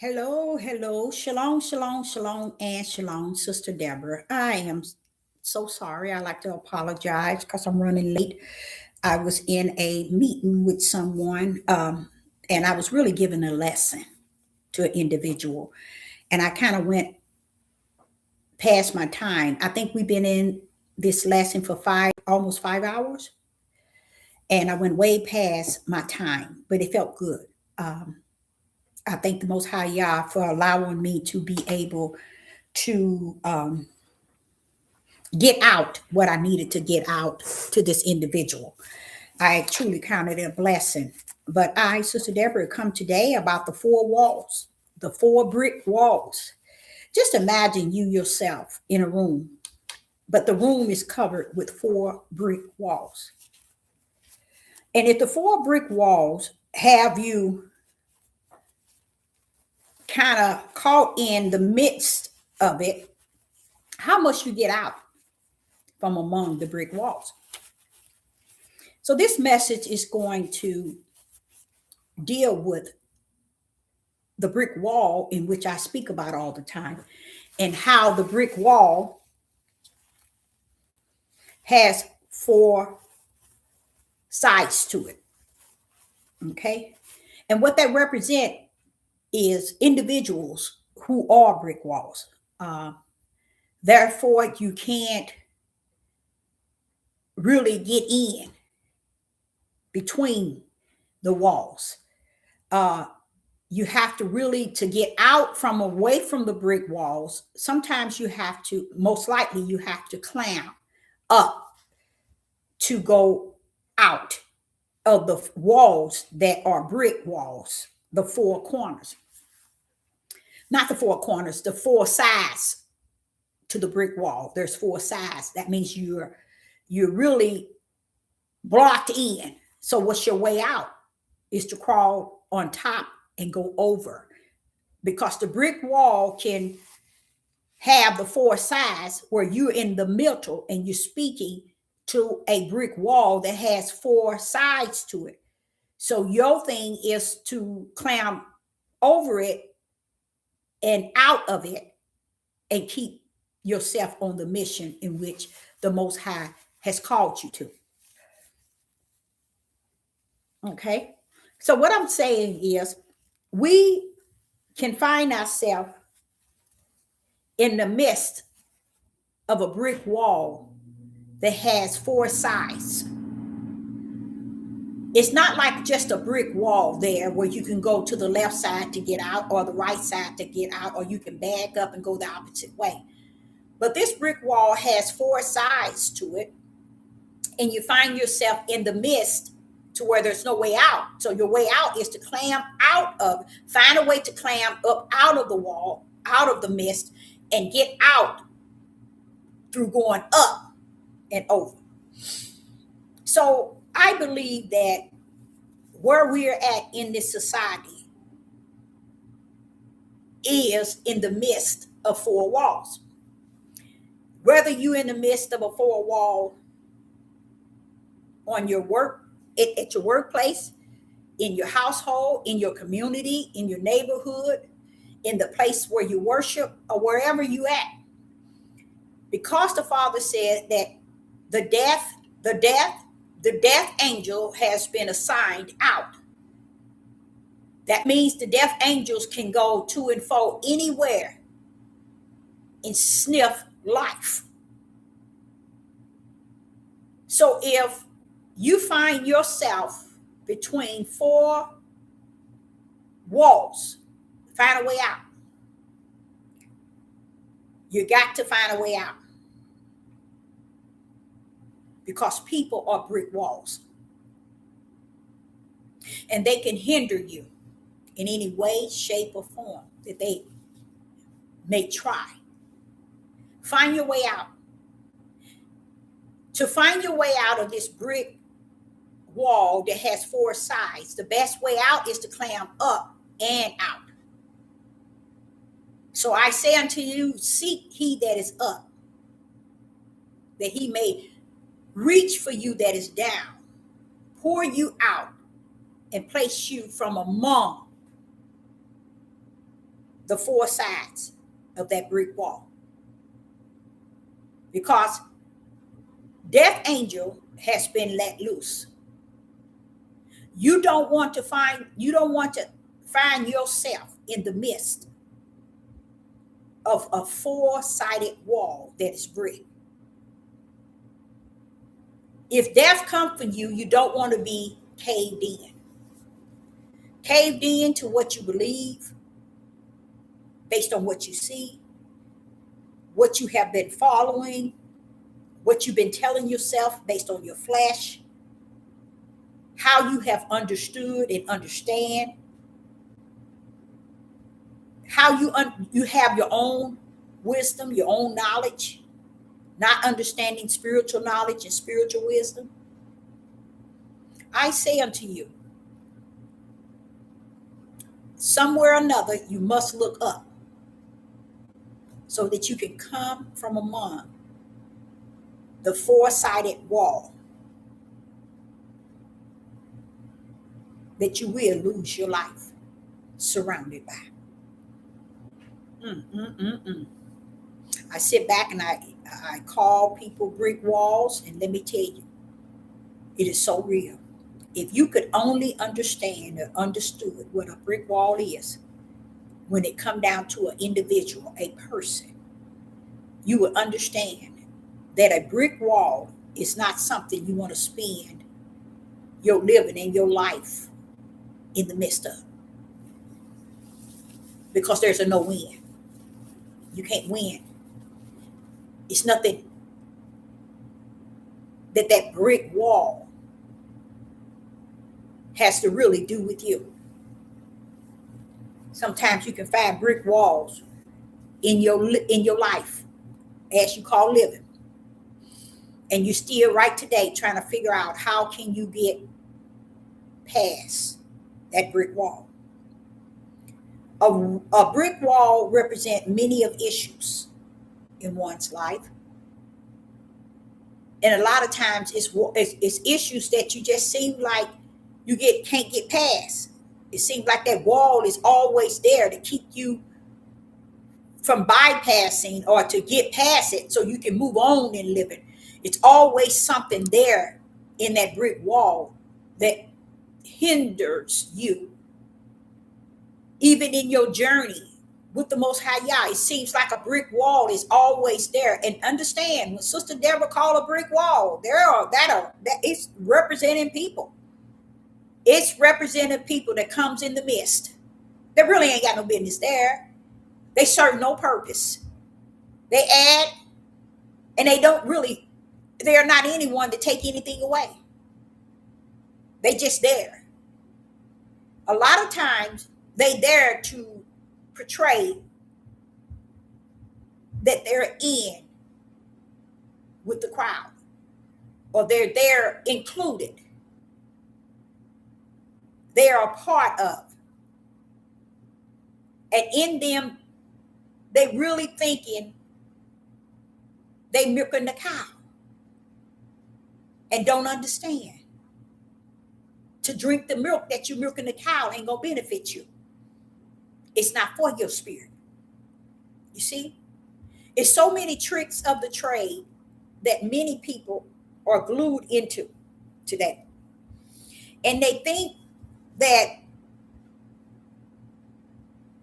Hello, hello, shalom, shalom, shalom, and shalom, Sister Deborah. I am so sorry. I like to apologize because I'm running late. I was in a meeting with someone, and I was really giving a lesson to an individual, and I kind of went past my time. I think we've been in this lesson for almost 5 hours, and I went way past my time, but it felt good. Um, I thank the Most High Yah for allowing me to be able to get out what I needed to get out to this individual. I truly counted it a blessing. But I, Sister Deborah, come today about the four walls, the four brick walls. Just imagine you yourself in a room, but the room is covered with four brick walls. And if the four brick walls have you kind of caught in the midst of it, how must you get out from among the brick walls? So this message is going to deal with the brick wall in which I speak about all the time and how the brick wall has four sides to it. Okay. And what that represent is individuals who are brick walls. Therefore, you can't really get in between the walls. Uh, you have to really to get out from away from the brick walls. Sometimes you have to, most likely, you have to climb up to go out of the walls that are brick walls, the four corners. Not the four corners, the four sides to the brick wall. There's four sides. That means you're really blocked in. So what's your way out? Is to crawl on top and go over. Because the brick wall can have the four sides where you're in the middle and you're speaking to a brick wall that has four sides to it. So your thing is to climb over it and out of it and keep yourself on the mission in which the Most High has called you to. Okay. So what I'm saying is we can find ourselves in the midst of a brick wall that has four sides. It's not like just a brick wall there where you can go to the left side to get out or the right side to get out, or you can back up and go the opposite way. But this brick wall has four sides to it, and you find yourself in the midst to where there's no way out. So your way out is to climb find a way to climb up out of the wall, out of the mist, and get out through going up and over. So I believe that where we're at in this society is in the midst of four walls. Whether you're in the midst of a four wall on your work, at your workplace, in your household, in your community, in your neighborhood, in the place where you worship, or wherever you at. Because the Father said that the death angel has been assigned out. That means the death angels can go to and fro anywhere and sniff life. So if you find yourself between four walls, find a way out. You got to find a way out. Because people are brick walls. And they can hinder you in any way, shape, or form that they may try. Find your way out. To find your way out of this brick wall that has four sides, the best way out is to climb up and out. So I say unto you, seek he that is up, that he may reach for you that is down, pour you out, and place you from among the four sides of that brick wall. Because death angel has been let loose. You don't want to find yourself in the midst of a four-sided wall that is brick. If death comes for you, you don't want to be caved in. Caved in to what you believe, based on what you see, what you have been following, what you've been telling yourself based on your flesh, how you have understood and understand, how you have your own wisdom, your own knowledge, not understanding spiritual knowledge and spiritual wisdom. I say unto you, somewhere or another, you must look up so that you can come from among the four-sided wall, that you will lose your life surrounded by. I sit back and I call people brick walls, and let me tell you, it is so real. If you could only understand or understood what a brick wall is, when it come down to an individual, a person, you would understand that a brick wall is not something you want to spend your living and your life in the midst of, because there's a no win. You can't win. It's nothing that brick wall has to really do with you. Sometimes you can find brick walls in your life, as you call living, and you're still right today trying to figure out how can you get past that brick wall. A brick wall represents many of issues in one's life, and a lot of times it's issues that you just seem like you can't get past. It seems like that wall is always there to keep you from bypassing or to get past it so you can move on in living. It's always something there in that brick wall that hinders you. Even in your journey with the Most High Yah, it seems like a brick wall is always there. And understand, when Sister Deborah called a brick wall, that it's representing people. It's representing people that comes in the midst. They really ain't got no business there. They serve no purpose. They add, and they are not anyone to take anything away. They just there. A lot of times, they there to portray that they're in with the crowd, or they're there included. They are a part of. And in them, they really thinking they milking the cow and don't understand. To drink the milk that you milking the cow ain't gonna benefit you. It's not for your spirit. You see? It's so many tricks of the trade that many people are glued into today. And they think that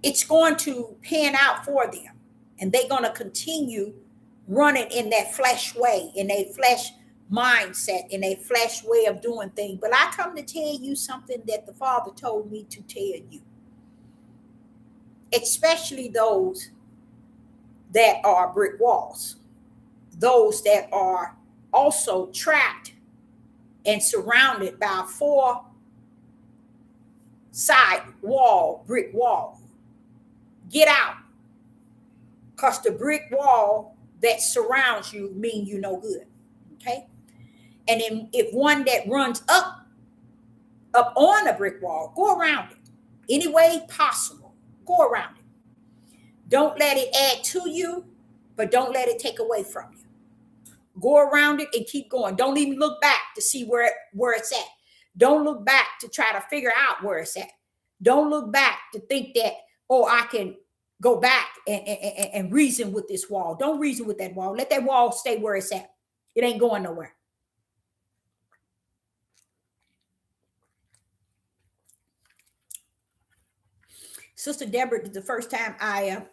it's going to pan out for them. And they're going to continue running in that flesh way, in a flesh mindset, in a flesh way of doing things. But I come to tell you something that the Father told me to tell you. Especially those that are brick walls, those that are also trapped and surrounded by a four-side wall, brick wall. Get out, because the brick wall that surrounds you mean you no good. Okay, and then if one that runs up on a brick wall, go around it any way possible. Go around it. Don't let it add to you, but don't let it take away from you. Go around it and keep going. Don't even look back to see where it's at. Don't look back to try to figure out where it's at. Don't look back to think that, oh, I can go back and reason with this wall. Don't reason with that wall. Let that wall stay where it's at. It ain't going nowhere. Sister Deborah, the first time I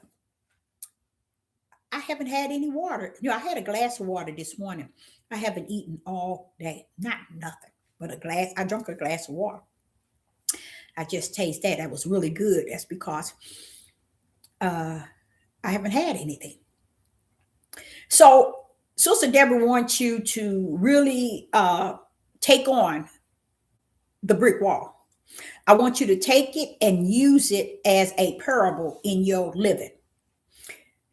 haven't had any water. I had a glass of water this morning. I haven't eaten all day. Not nothing, but a glass. I drank a glass of water. I just taste that. That was really good. That's because I haven't had anything. So Sister Deborah wants you to really take on the brick wall. I want you to take it and use it as a parable in your living.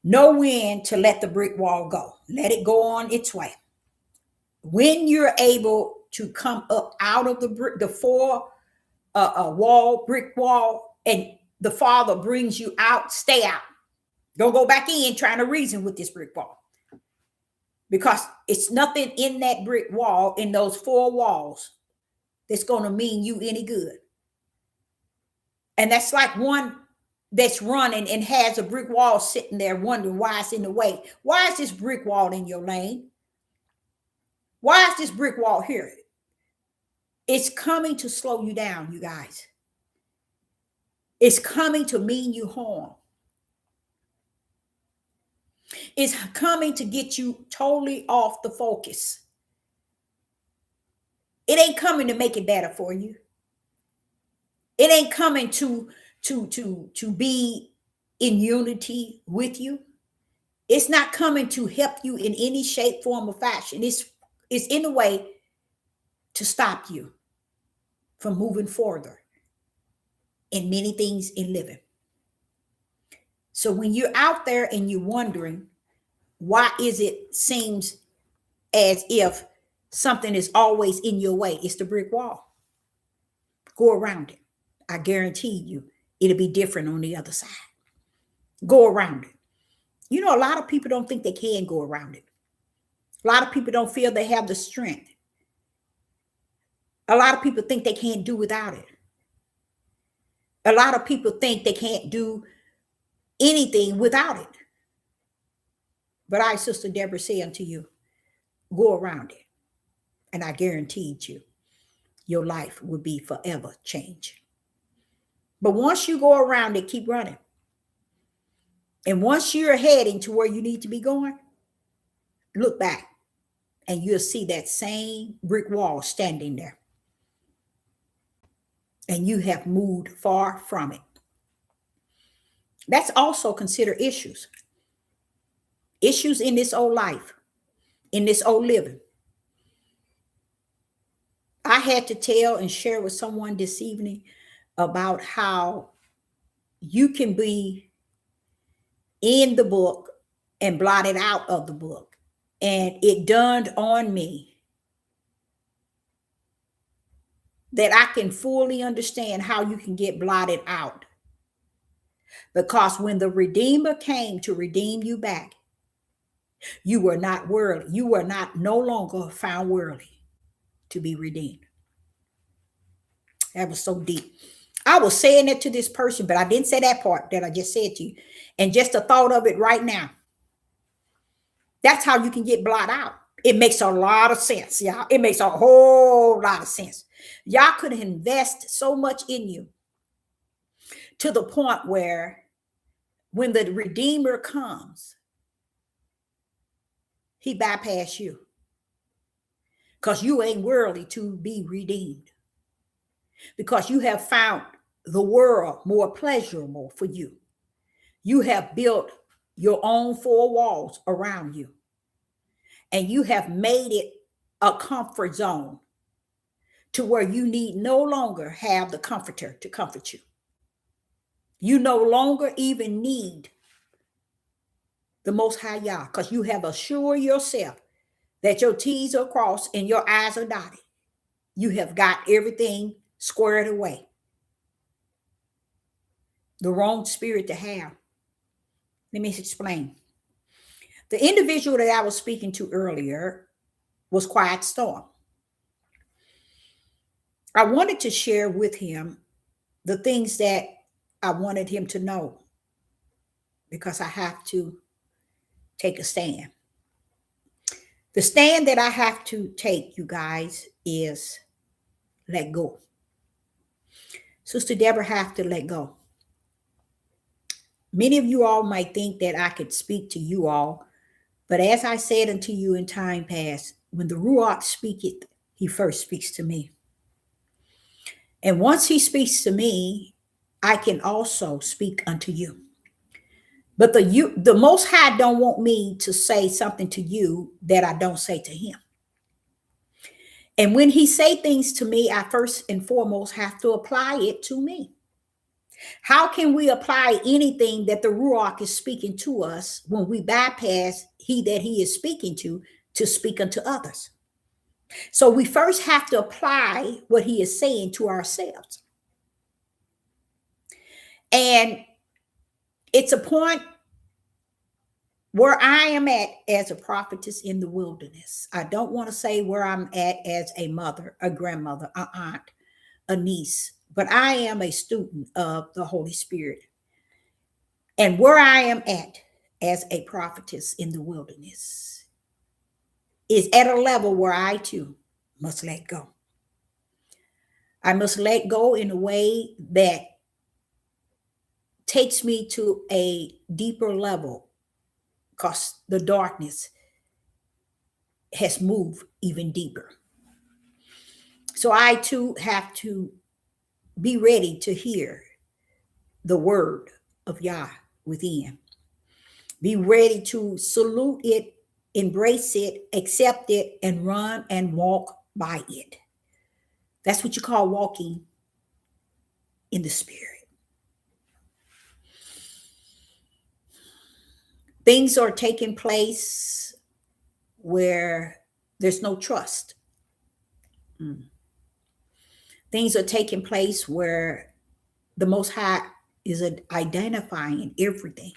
Know when to let the brick wall go. Let it go on its way. When you're able to come up out of the four brick wall, and the Father brings you out, stay out. Don't go back in trying to reason with this brick wall, because it's nothing in that brick wall, in those four walls, that's going to mean you any good. And that's like one that's running and has a brick wall sitting there wondering why it's in the way. Why is this brick wall in your lane? Why is this brick wall here? It's coming to slow you down, you guys. It's coming to mean you harm. It's coming to get you totally off the focus. It ain't coming to make it better for you. It ain't coming to be in unity with you. It's not coming to help you in any shape, form, or fashion. It's in a way to stop you from moving further in many things in living. So when you're out there and you're wondering, why is it seems as if something is always in your way? It's the brick wall. Go around it. I guarantee you it'll be different on the other side. Go around it. A lot of people don't think they can go around it. A lot of people don't feel they have the strength. A lot of people think they can't do without it. A lot of people think they can't do anything without it. But I, Sister Deborah, say unto you, go around it. And I guaranteed you, your life will be forever changed. But once you go around it, keep running. And once you're heading to where you need to be going, look back and you'll see that same brick wall standing there. And you have moved far from it. That's also considered issues. Issues in this old life, in this old living. I had to tell and share with someone this evening about how you can be in the book and blotted out of the book. And it dawned on me that I can fully understand how you can get blotted out. Because when the Redeemer came to redeem you back, you were not worthy. You were no longer found worthy to be redeemed. That was so deep. I was saying it to this person, but I didn't say that part that I just said to you. And just the thought of it right now. That's how you can get blotted out. It makes a lot of sense, y'all. It makes a whole lot of sense. Y'all could invest so much in you to the point where when the Redeemer comes, he bypass you because you ain't worthy to be redeemed, because you have found the world more pleasurable for you. You have built your own four walls around you, and you have made it a comfort zone to where you need no longer have the comforter to comfort you. You no longer even need the Most High Yah, because you have assured yourself that your T's are crossed and your I's are dotted. You have got everything squared away. The wrong spirit to have. Let me explain. The individual that I was speaking to earlier was Quiet Storm. I wanted to share with him the things that I wanted him to know. because I have to take a stand. The stand that I have to take, you guys, is let go. Sister Deborah have to let go. Many of you all might think that I could speak to you all, but as I said unto you in time past, when the Ruach speaketh, he first speaks to me. And once he speaks to me, I can also speak unto you. But the Most High don't want me to say something to you that I don't say to him. And when he say things to me, I first and foremost have to apply it to me. How can we apply anything that the Ruach is speaking to us when we bypass he that he is speaking to speak unto others? So we first have to apply what he is saying to ourselves. And it's a point where I am at as a prophetess in the wilderness. I don't want to say where I'm at as a mother, a grandmother, a aunt, a niece, but I am a student of the Holy Spirit. And where I am at as a prophetess in the wilderness is at a level where I too must let go. I must let go in a way that takes me to a deeper level, because the darkness has moved even deeper. So I too have to be ready to hear the word of Yah within. Be ready to salute it, embrace it, accept it, and run and walk by it. That's what you call walking in the Spirit. Things are taking place where there's no trust. Things are taking place where the Most High is identifying everything.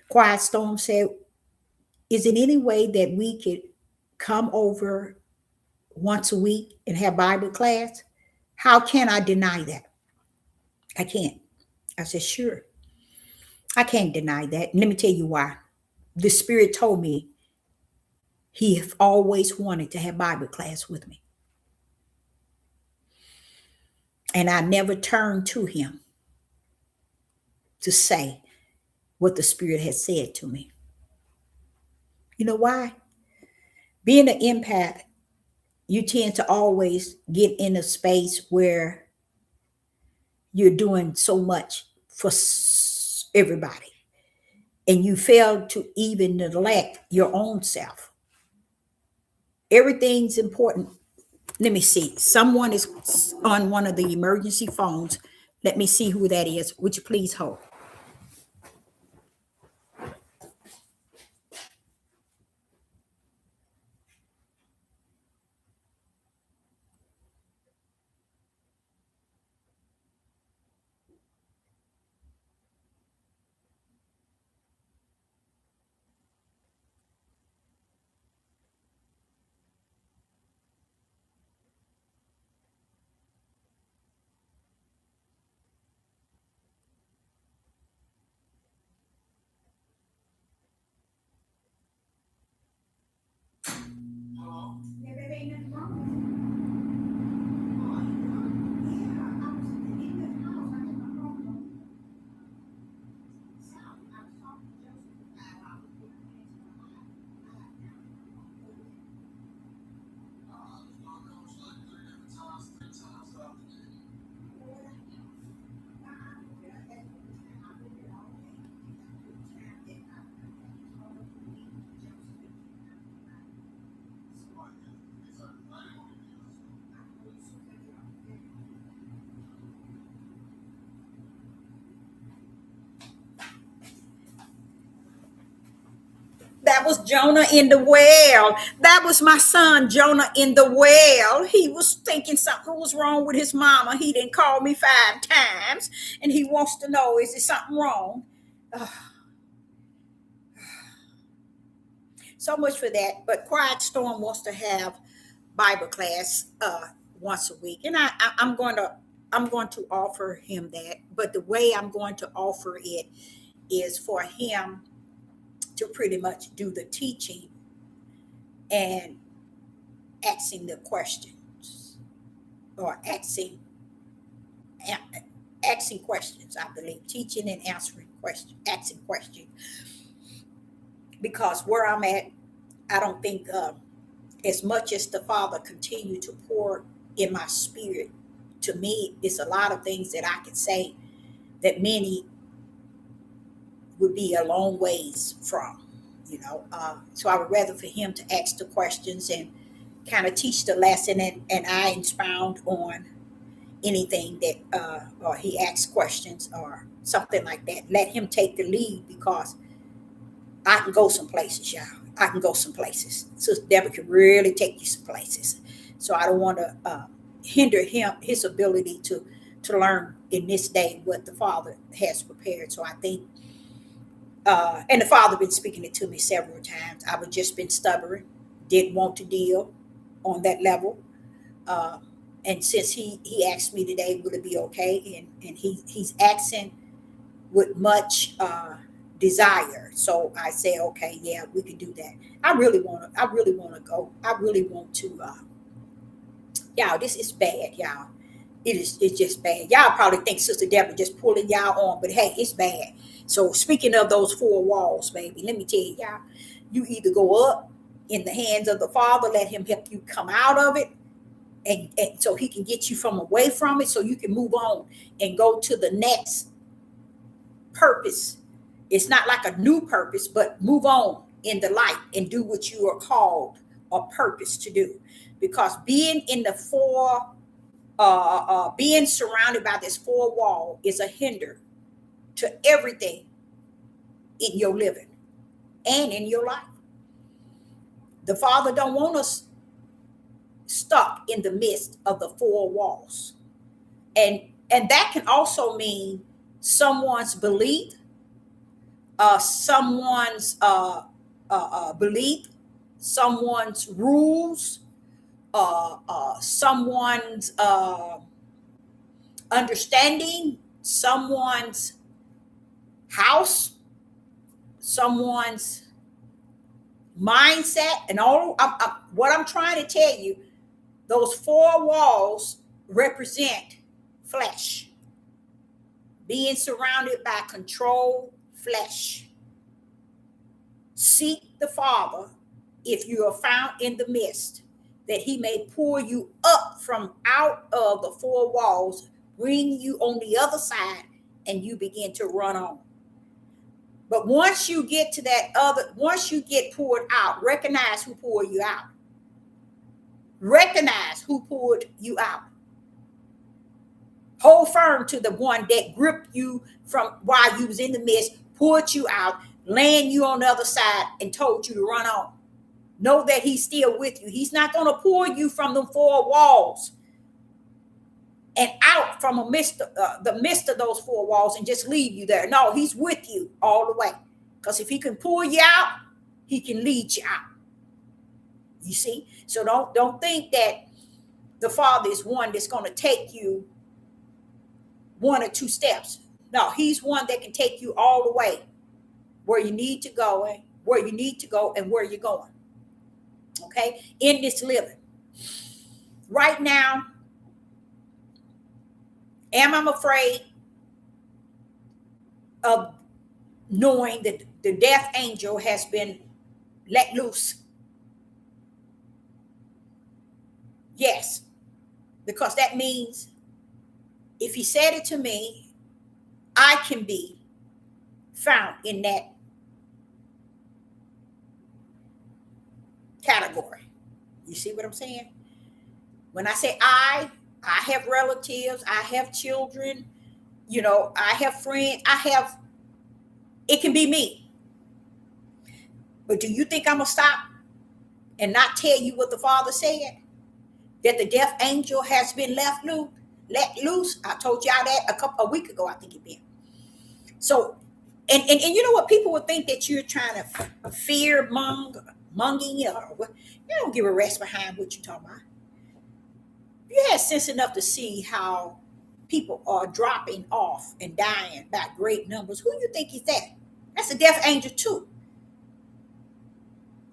Quiet Storm said, is it any way that we could come over once a week and have Bible class? How can I deny that? I can't. I said, sure. I can't deny that. And let me tell you why. The Spirit told me he have always wanted to have Bible class with me. And I never turned to him to say what the Spirit had said to me. You know why? Being an empath, you tend to always get in a space where you're doing so much for everybody, and you fail to even neglect your own self. Everything's important. Let me see. Someone is on one of the emergency phones. Let me see who that is. Would you please hold? That was Jonah in the well. That was my son, Jonah in the well. He was thinking something was wrong with his mama. He didn't call me 5 times, and he wants to know, is there something wrong? Ugh. So much for that. But Quiet Storm wants to have Bible class once a week, and I'm going to offer him that. But the way I'm going to offer it is for him to pretty much do the teaching and asking the questions, or asking questions, I believe, teaching and answering questions, asking questions. Because where I'm at, I don't think as much as the Father continue to pour in my spirit, to me, it's a lot of things that I could say that many would be a long ways from, So I would rather for him to ask the questions and kind of teach the lesson, and I expound on anything that, or he asks questions or something like that. Let him take the lead, because I can go some places, y'all. I can go some places. Sister Deborah can really take you some places. So I don't want to hinder his ability to learn in this day what the Father has prepared. So I think, and the Father been speaking it to me several times. I was just been stubborn, didn't want to deal on that level. Uh, and since he asked me today, would it be okay? And he's asking with much desire. So I say, okay, yeah, we can do that. I really want to go. I really want to. Y'all, this is bad, y'all. It's just bad. Y'all probably think Sister Deborah just pulling y'all on, but hey, it's bad. So speaking of those four walls, baby, let me tell you, y'all, you either go up in the hands of the Father, let him help you come out of it, and so he can get you from away from it, so you can move on and go to the next purpose. It's not like a new purpose, but move on in the light and do what you are called or purpose to do. Because being in the being surrounded by this four wall is a hinder to everything in your living and in your life. The Father don't want us stuck in the midst of the four walls, and that can also mean someone's belief, someone's belief, someone's rules, someone's understanding, someone's house, someone's mindset, and all. What I'm trying to tell you, those four walls represent flesh, being surrounded by controlled flesh. Seek the Father if you are found in the midst, that he may pull you up from out of the four walls, bring you on the other side, and you begin to run on. But once you get to once you get pulled out, recognize who pulled you out. Recognize who pulled you out. Hold firm to the one that gripped you from while you was in the midst, pulled you out, land you on the other side, and told you to run on. Know that he's still with you. He's not going to pull you from the four walls and out from the midst of those four walls and just leave you there. No, he's with you all the way. Because if he can pull you out, he can lead you out. You see? So don't think that the Father is one that's going to take you one or two steps. No, he's one that can take you all the way where you need to go, and where you're going. Okay? In this living. Right now, am I afraid of knowing that the death angel has been let loose? Yes, because that means if he said it to me, I can be found in that category. You see what I'm saying? When I say I have relatives, I have children, I have friends, it can be me. But do you think I'm going to stop and not tell you what the Father said? That the death angel has been let loose. I told y'all that a week ago, I think it been. So, and you know what? People would think that you're trying to fear monging, or you don't give a rest behind what you're talking about. You had sense enough to see how people are dropping off and dying by great numbers. Who you think is that? That's a death angel too.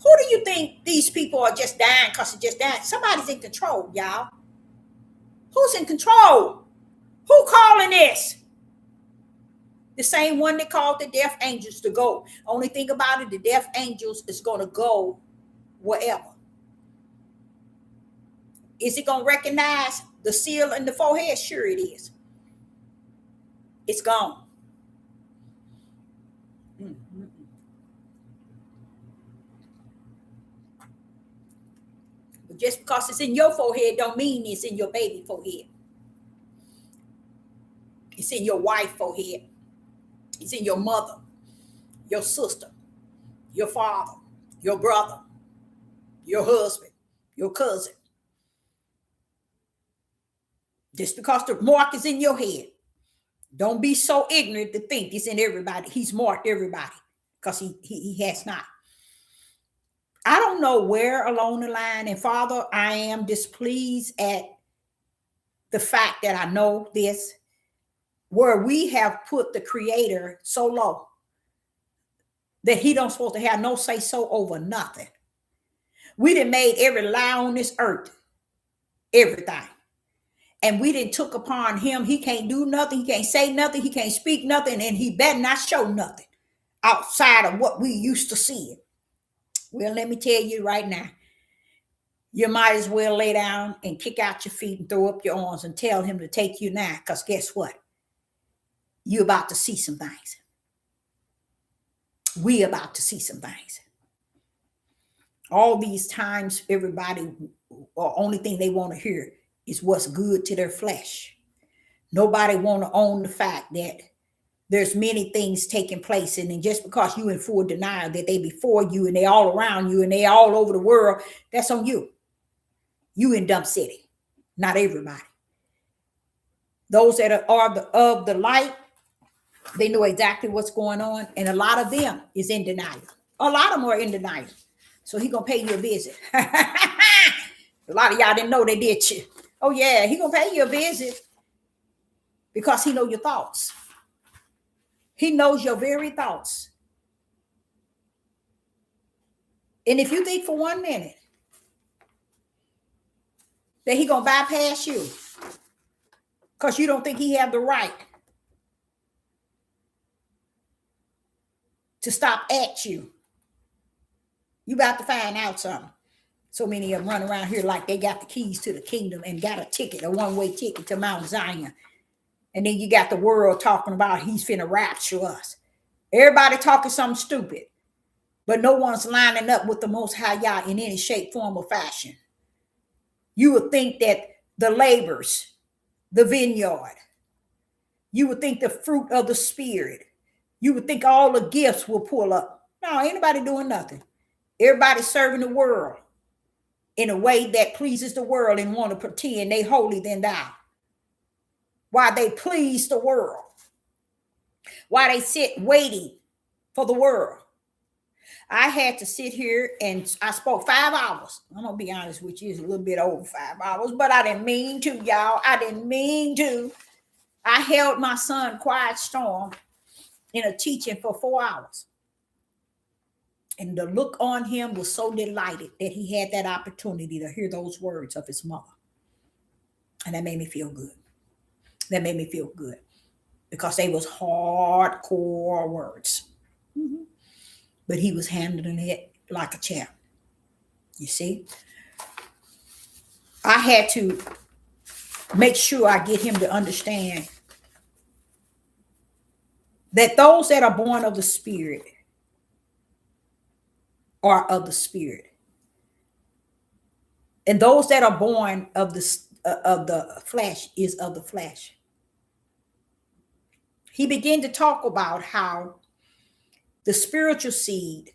Who do you think these people are just dying because they're just dying? Somebody's in control, y'all. Who's in control? Who calling this? The same one that called the death angels to go. Only thing about it, the death angels is going to go wherever. Is it going to recognize the seal in the forehead? Sure it is. It's gone. Mm-hmm. But just because it's in your forehead don't mean it's in your baby forehead. It's in your wife forehead. It's in your mother, your sister, your father, your brother, your husband, your cousin. Just because the mark is in your head, don't be so ignorant to think it's in everybody. He's marked everybody because he has not. I don't know where along the line, and Father, I am displeased at the fact that I know this, where we have put the Creator so low that he don't supposed to have no say so over nothing. We done made every lie on this earth, everything. And we didn't took upon him. He can't do nothing. He can't say nothing. He can't speak nothing. And he better not show nothing outside of what we used to see. Well, let me tell you right now, you might as well lay down and kick out your feet and throw up your arms and tell him to take you now. Because guess what? You're about to see some things. We about to see some things. All these times, everybody, or only thing they want to hear is what's good to their flesh. Nobody want to own the fact that there's many things taking place, and then just because you in full denial that they before you and they all around you and they all over the world, that's on you. You in Dump City, not everybody. Those that are of the light, they know exactly what's going on, and a lot of them is in denial. A lot of them are in denial. So he gonna pay you a visit. A lot of y'all didn't know they did you. Oh yeah, he gonna pay you a visit because he knows your thoughts. He knows your very thoughts. And if you think for 1 minute that he gonna bypass you because you don't think he have the right to stop at you, you about to find out something. So many of them run around here like they got the keys to the kingdom and got a ticket, a one-way ticket to Mount Zion. And then you got the world talking about he's finna rapture us. Everybody talking something stupid, but no one's lining up with the Most High Yah in any shape, form, or fashion. You would think that the labors, the vineyard, you would think the fruit of the Spirit, you would think all the gifts will pull up. No, ain't nobody doing nothing. Everybody's serving the world in a way that pleases the world and want to pretend they holy than thou. Why they please the world. Why they sit waiting for the world. I had to sit here and I spoke 5 hours. I'm going to be honest with you, it's a little bit over 5 hours, but I didn't mean to, y'all. I didn't mean to. I held my son Quiet Storm in a teaching for 4 hours. And the look on him was so delighted that he had that opportunity to hear those words of his mother. And that made me feel good. That made me feel good because they was hardcore words. Mm-hmm. But he was handling it like a champ. You see? I had to make sure I get him to understand that those that are born of the Spirit are of the Spirit. And those that are born of the flesh is of the flesh. He began to talk about how the spiritual seed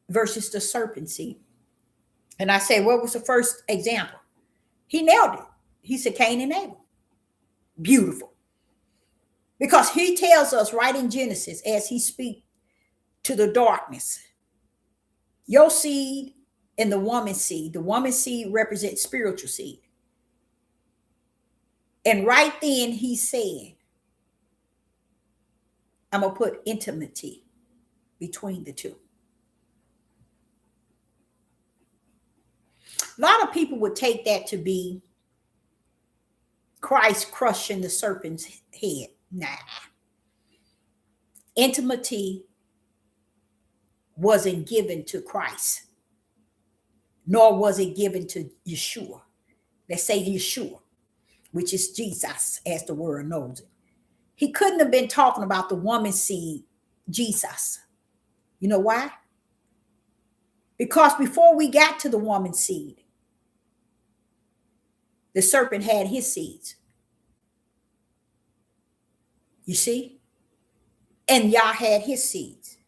versus the serpent seed. And I said, what was the first example? He nailed it. He said Cain and Abel. Beautiful. Because he tells us right in Genesis, as he speaks to the darkness, your seed and the woman's seed. The woman's seed represents spiritual seed. And right then he said, I'm going to put intimacy between the two. A lot of people would take that to be Christ crushing the serpent's head. Nah. Intimacy wasn't given to Christ, nor was it given to Yeshua. Let's say Yeshua, which is Jesus, as the word knows it. He couldn't have been talking about the woman's seed, Jesus. You know why? Because before we got to the woman's seed, the serpent had his seeds. You see? And Yah had his seeds.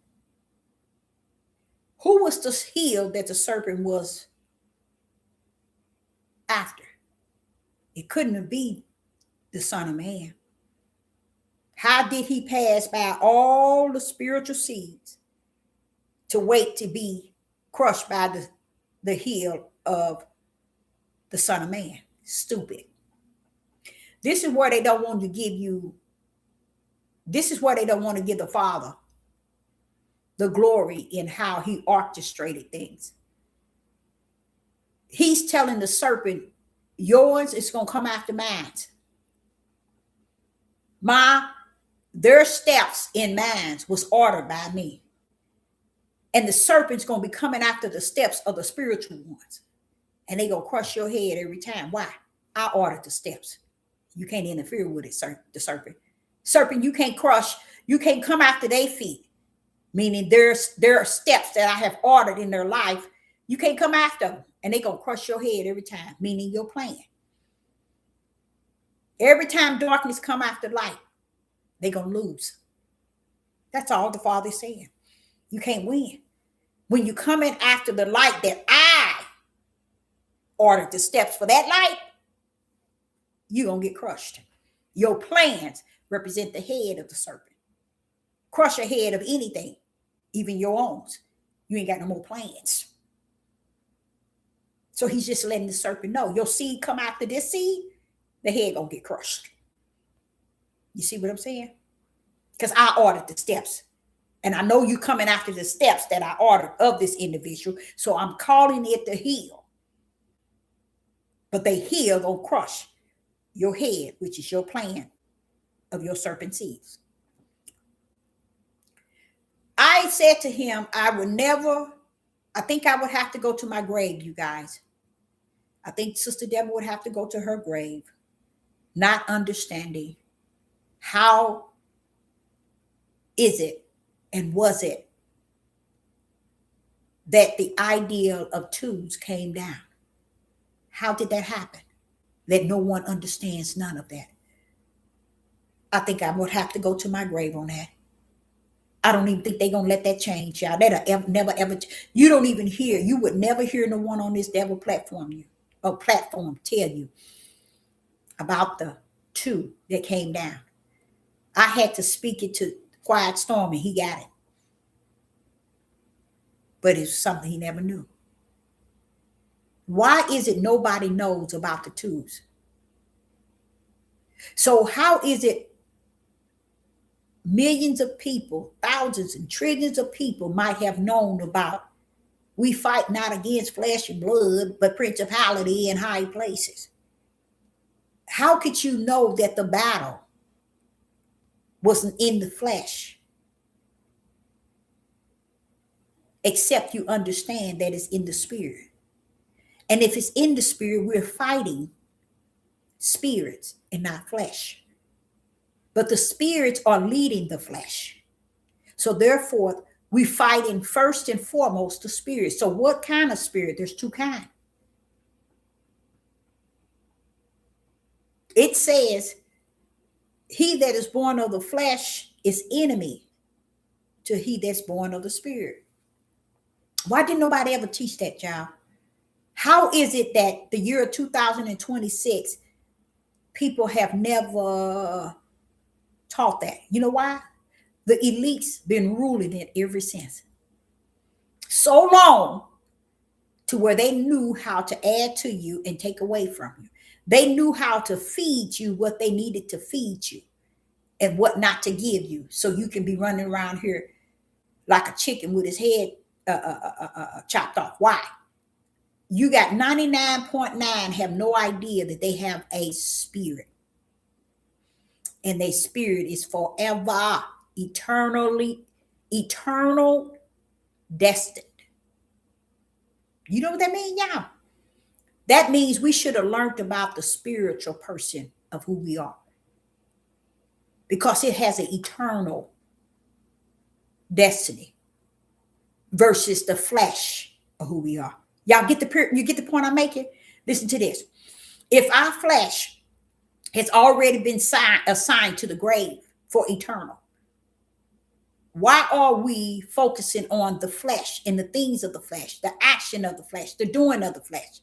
Who was the heel that the serpent was after? It couldn't be the Son of Man. How did he pass by all the spiritual seeds to wait to be crushed by the heel of the Son of Man? Stupid. This is where they don't want to give you, this is where they don't want to give the Father the glory in how he orchestrated things. He's telling the serpent, yours is going to come after mine. Their steps in mine was ordered by me. And the serpent's going to be coming after the steps of the spiritual ones. And they're going to crush your head every time. Why? I ordered the steps. You can't interfere with it, the serpent. Serpent, you can't crush, you can't come after their feet. Meaning there are steps that I have ordered in their life. You can't come after them. And they're going to crush your head every time. Meaning your plan. Every time darkness come after light, they're going to lose. That's all the Father's saying. You can't win. When you come in after the light that I ordered the steps for that light, you're going to get crushed. Your plans represent the head of the serpent. Crush a head of anything, even your own. You ain't got no more plans. So he's just letting the serpent know, your seed come after this seed, the head going to get crushed. You see what I'm saying? Because I ordered the steps. And I know you coming after the steps that I ordered of this individual. So I'm calling it the heel. But the heel going to crush your head, which is your plan of your serpent seeds. I said to him, I think I would have to go to my grave, you guys. I think Sister Deborah would have to go to her grave, not understanding how is it and was it that the ideal of twos came down? How did that happen? That no one understands none of that. I think I would have to go to my grave on that. I don't even think they're going to let that change, y'all. That'll never, ever. You don't even hear. You would never hear no one on this devil platform tell you about the two that came down. I had to speak it to Quiet Storm and he got it. But it's something he never knew. Why is it nobody knows about the twos? So how is it millions of people, thousands and trillions of people might have known about we fight not against flesh and blood, but principality in high places? How could you know that the battle wasn't in the flesh? Except you understand that it's in the spirit. And if it's in the spirit, we're fighting spirits and not flesh. But the spirits are leading the flesh. So therefore, we fight in first and foremost the spirit. So what kind of spirit? There's two kinds. It says, he that is born of the flesh is enemy to he that's born of the spirit. Why didn't nobody ever teach that, y'all? How is it that the year 2026, people have never taught that? You know why? The elites been ruling it ever since. So long to where they knew how to add to you and take away from you. They knew how to feed you what they needed to feed you and what not to give you. So you can be running around here like a chicken with his head chopped off. Why? You got 99.9 have no idea that they have a spirit. And their spirit is forever, eternal, destined. You know what that means, y'all? That means we should have learned about the spiritual person of who we are, because it has an eternal destiny versus the flesh of who we are. Y'all get the point I'm making? Listen to this. If our flesh has already been assigned to the grave for eternal, why are we focusing on the flesh and the things of the flesh, the action of the flesh, the doing of the flesh,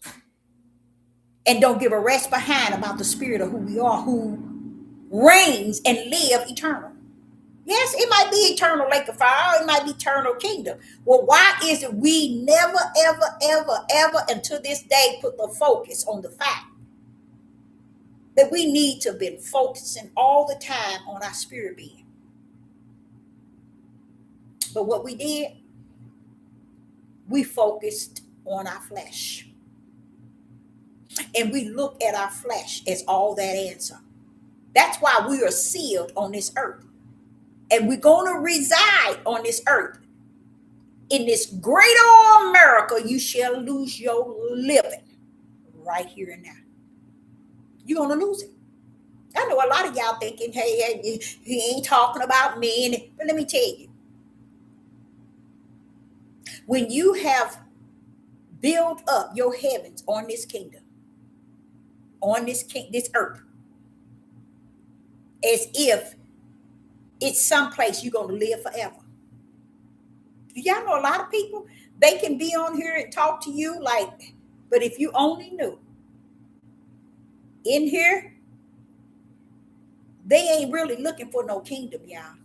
and don't give a rest behind about the spirit of who we are, who reigns and live eternal? Yes, it might be eternal lake of fire, it might be eternal kingdom. Well, why is it we never, ever, ever, ever until this day put the focus on the fact that we need to be focusing all the time on our spirit being? But what we did, we focused on our flesh. And we look at our flesh as all that answer. That's why we are sealed on this earth. And we're going to reside on this earth. In this great old America, you shall lose your living right here and now. You're going to lose it. I know a lot of y'all thinking, hey, he ain't talking about me. But let me tell you, when you have built up your heavens on this kingdom, on this earth, as if it's someplace you're going to live forever. Y'all know a lot of people, they can be on here and talk to you like, but if you only knew, in here, they ain't really looking for no kingdom, y'all.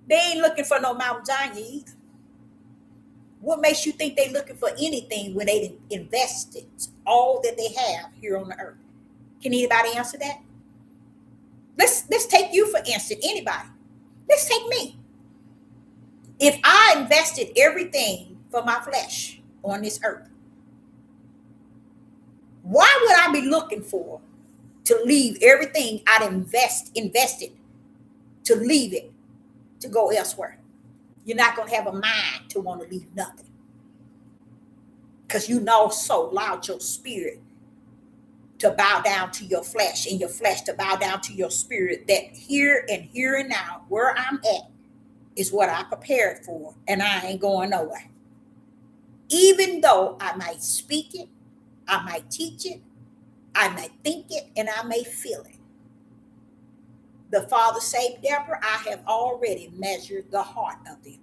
They ain't looking for no Mount Zion either. What makes you think they looking for anything when they invested all that they have here on the earth? Can anybody answer that? Let's take you for instance. Anybody? Let's take me. If I invested everything for my flesh on this earth, why would I be looking for to leave everything I'd invested to leave it to go elsewhere? You're not going to have a mind to want to leave nothing, because you know so allowed your spirit to bow down to your flesh, and your flesh to bow down to your spirit, that here and now, where I'm at is what I prepared for, and I ain't going nowhere. Even though I might speak it, I might teach it, I might think it, and I may feel it. The Father said, Deborah, I have already measured the heart of them.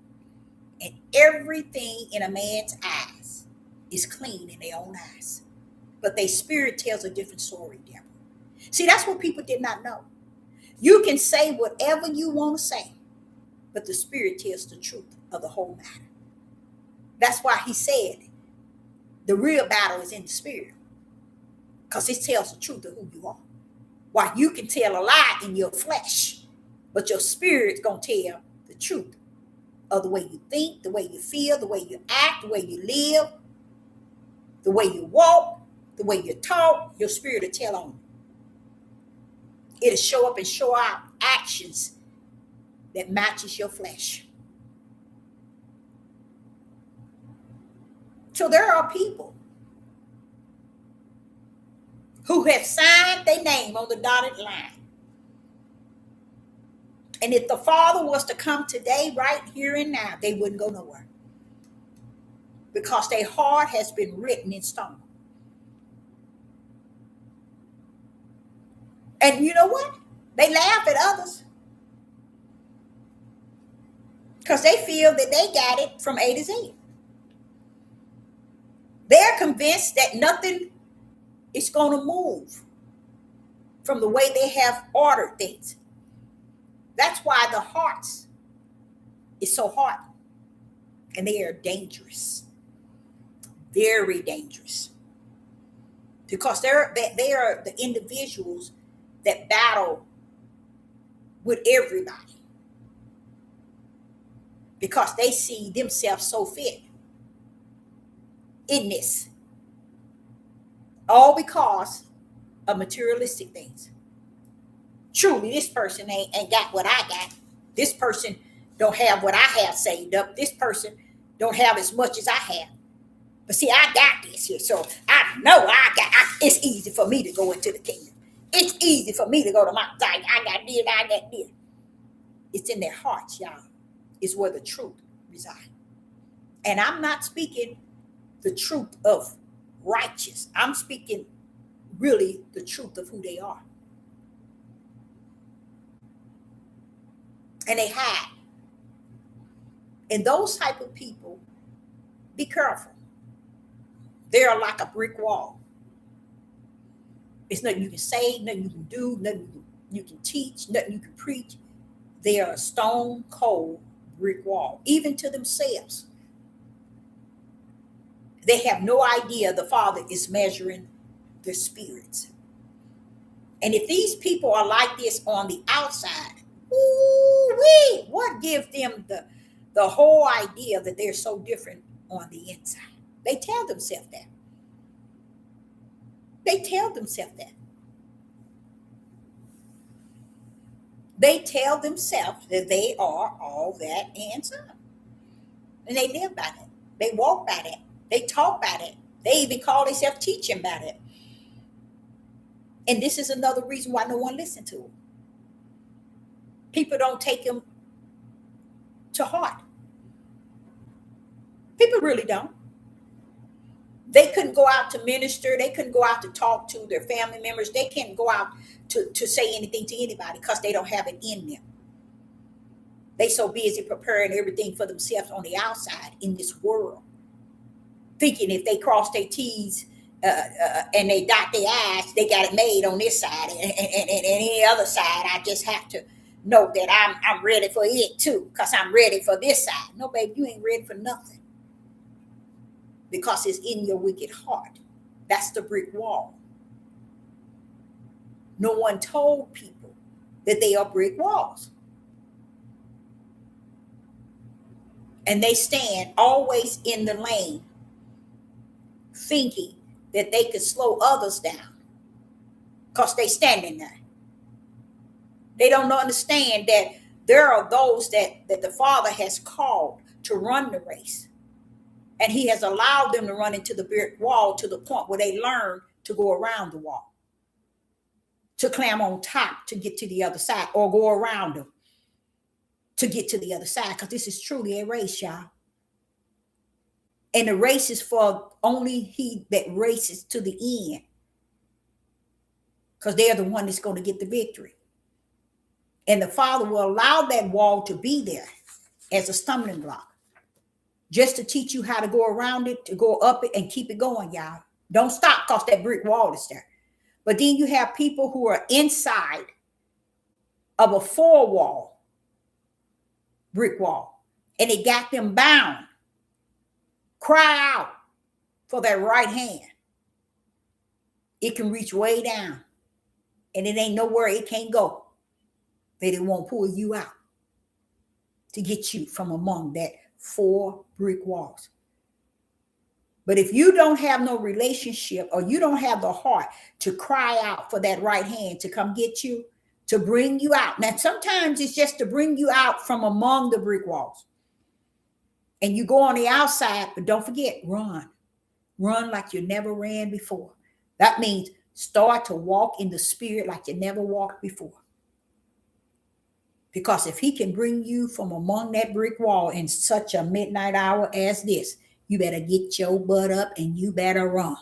And everything in a man's eyes is clean in their own eyes. But their spirit tells a different story, Deborah. See, that's what people did not know. You can say whatever you want to say, but the spirit tells the truth of the whole matter. That's why he said the real battle is in the spirit, because it tells the truth of who you are. While you can tell a lie in your flesh, but your spirit's going to tell the truth of the way you think, the way you feel, the way you act, the way you live, the way you walk, the way you talk. Your spirit will tell on you. It'll show up and show out actions that matches your flesh. So there are people who have signed their name on the dotted line. And if the Father was to come today, right here and now, they wouldn't go nowhere, because their heart has been written in stone. And you know what? They laugh at others because they feel that they got it from A to Z. They're convinced that nothing is going to move from the way they have ordered things. That's why the hearts is so hard, and they are dangerous, very dangerous, because they are the individuals that battle with everybody, because they see themselves so fit in this, all because of materialistic things. Truly, this person ain't got what I got. This person don't have what I have saved up. This person don't have as much as I have. But see, I got this here, so I know it's easy for me to go into the kingdom. It's easy for me to go to Mount Zion. I got this. It's in their hearts, y'all. It's where the truth resides. And I'm not speaking the truth of righteous. I'm speaking really the truth of who they are. And they hide. And those type of people, be careful. They are like a brick wall. It's nothing you can say, nothing you can do, nothing you can teach, nothing you can preach. They are a stone cold brick wall, even to themselves. They have no idea the Father is measuring their spirits. And if these people are like this on the outside, ooh-wee, what gives them the whole idea that they're so different on the inside? They tell themselves that. They tell themselves that. They tell themselves that they are all that and some. And they live by that. They walk by that. They talk by that. They even call themselves teaching by that. And this is another reason why no one listens to them. People don't take them to heart. People really don't. They couldn't go out to minister. They couldn't go out to talk to their family members. They can't go out to say anything to anybody because they don't have it in them. They so busy preparing everything for themselves on the outside in this world, thinking if they cross their T's and they dot their I's, they got it made on this side, and any other side, I just have to know that I'm ready for it too, because I'm ready for this side. No, baby, you ain't ready for nothing, because it's in your wicked heart. That's the brick wall. No one told people that they are brick walls. And they stand always in the lane, thinking that they could slow others down because they standing there. They don't understand that there are those that the Father has called to run the race. And he has allowed them to run into the brick wall to the point where they learn to go around the wall, to climb on top to get to the other side, or go around them to get to the other side, because this is truly a race, y'all. And the race is for only he that races to the end, because they're the one that's going to get the victory. And the Father will allow that wall to be there as a stumbling block, just to teach you how to go around it, to go up it and keep it going, y'all. Don't stop because that brick wall is there. But then you have people who are inside of a four-wall brick wall, and it got them bound. Cry out for that right hand. It can reach way down, and it ain't nowhere it can't go. They won't pull you out to get you from among that four brick walls. But if you don't have no relationship, or you don't have the heart to cry out for that right hand to come get you, to bring you out. Now, sometimes it's just to bring you out from among the brick walls. And you go on the outside, but don't forget, run. Run like you never ran before. That means start to walk in the spirit like you never walked before. Because if he can bring you from among that brick wall in such a midnight hour as this, you better get your butt up and you better run.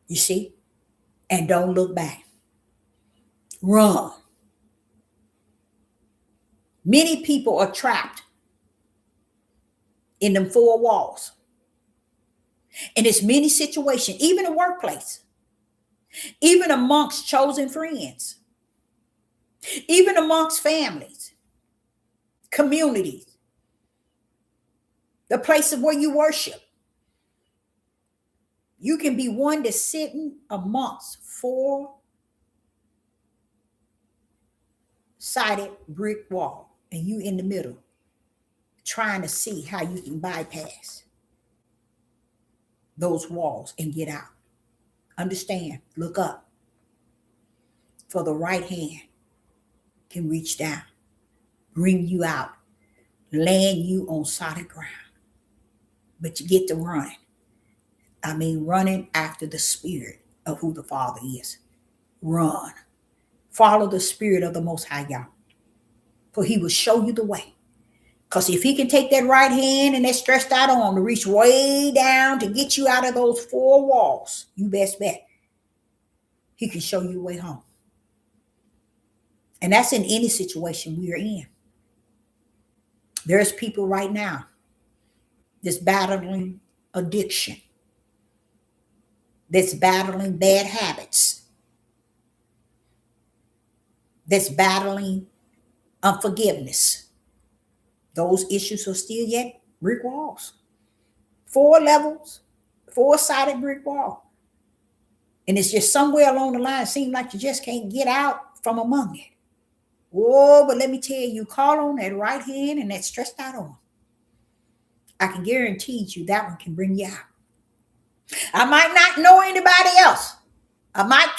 You see? And don't look back. Run. Many people are trapped in them four walls. And there's many situations, even in workplace, even amongst chosen friends, even amongst families, communities, the places where you worship. You can be one that's sitting amongst four-sided brick wall. and you in the middle trying to see how you can bypass those walls and get out. Understand, look up. For the right hand can reach down, bring you out, land you on solid ground. But you get to run. I mean, running after the spirit of who the Father is. Run. Follow the spirit of the Most High God. For he will show you the way. Because if he can take that right hand and that stretched out arm to reach way down to get you out of those four walls, you best bet he can show you the way home. And that's in any situation we are in. There's people right now that's battling addiction, that's battling bad habits, that's battling unforgiveness. Those issues are still yet brick walls. 4 levels, 4-sided brick wall. And it's just somewhere along the line, it seems like you just can't get out from among it. Oh, but let me tell you, call on that right hand and that stretched out arm. I can guarantee you that one can bring you out. I might not know anybody else. I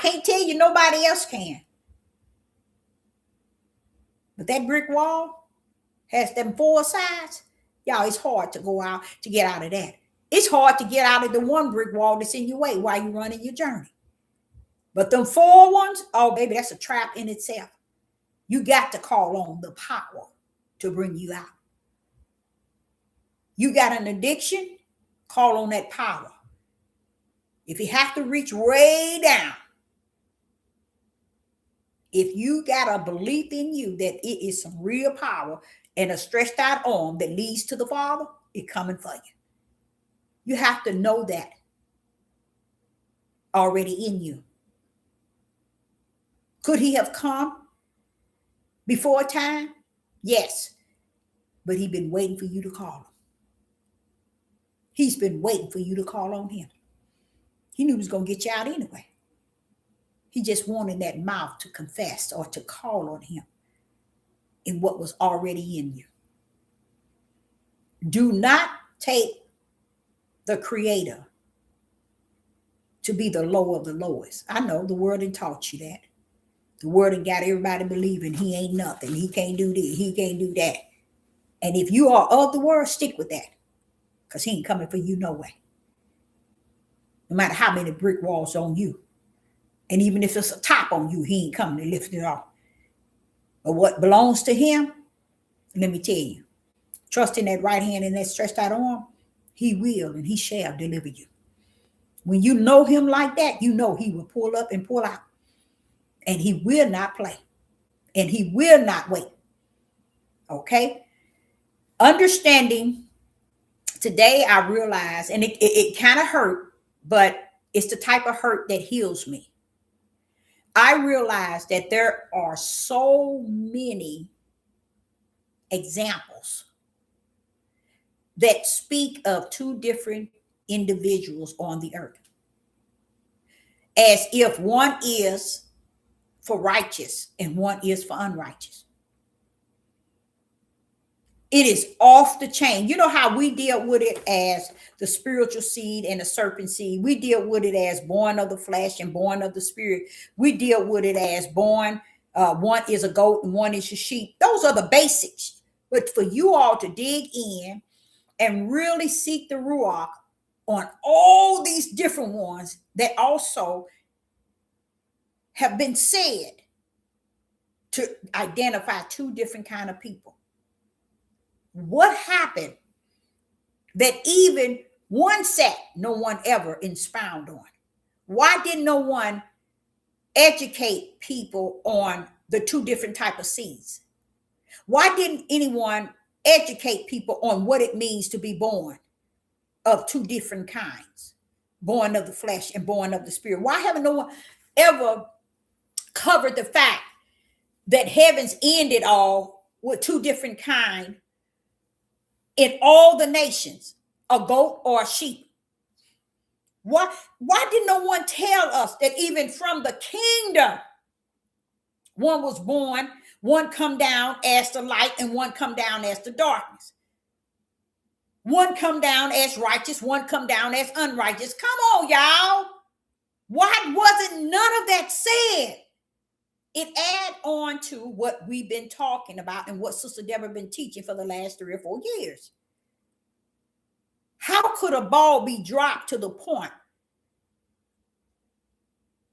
can't tell you nobody else can. But that brick wall has them 4 sides. Y'all, it's hard to go out, to get out of that. It's hard to get out of the one brick wall that's in your way while you're running your journey. But them 4 ones, oh, baby, that's a trap in itself. You got to call on the power to bring you out. You got an addiction, call on that power. If you have to reach way down, if you got a belief in you that it is some real power and a stretched out arm that leads to the Father, it's coming for you. You have to know that already in you. Could he have come before time? Yes. But he's been waiting for you to call him. He's been waiting for you to call on him. He knew he was going to get you out anyway. He just wanted that mouth to confess or to call on him in what was already in you. Do not take the Creator to be the low of the lowest. I know the world done taught you that. The world done got everybody believing he ain't nothing. He can't do this. He can't do that. And if you are of the world, stick with that. Because he ain't coming for you no way. No matter how many brick walls on you. And even if it's a top on you, he ain't coming to lift it off. But what belongs to him, let me tell you, trust in that right hand and that stretched out arm, he will and he shall deliver you. When you know him like that, you know he will pull up and pull out. And he will not play. And he will not wait. Okay? Understanding, today I realize, and it kind of hurt, but it's the type of hurt that heals me. I realize that there are so many examples that speak of 2 different individuals on the earth. As if one is for righteous and one is for unrighteous. It is off the chain. You know how we deal with it as the spiritual seed and the serpent seed. We deal with it as born of the flesh and born of the spirit. We deal with it as born, one is a goat and one is a sheep. Those are the basics. But for you all to dig in and really seek the Ruach on all these different ones that also have been said to identify 2 different kind of people. What happened that even one set no one ever expound on? Why did no one educate people on the 2 different type of seeds? Why didn't anyone educate people on what it means to be born of 2 different kinds? Born of the flesh and born of the spirit. Why haven't no one ever covered the fact that heavens ended all with 2 different kinds in all the nations, a goat or a sheep? Why did no one tell us that even from the kingdom, one was born One come down as the light and one come down as the darkness. One come down as righteous, one come down as unrighteous. Come on, y'all. Why wasn't none of that said? It add on to what we've been talking about and what Sister Deborah been teaching for the last 3 or 4 years. How could a ball be dropped to the point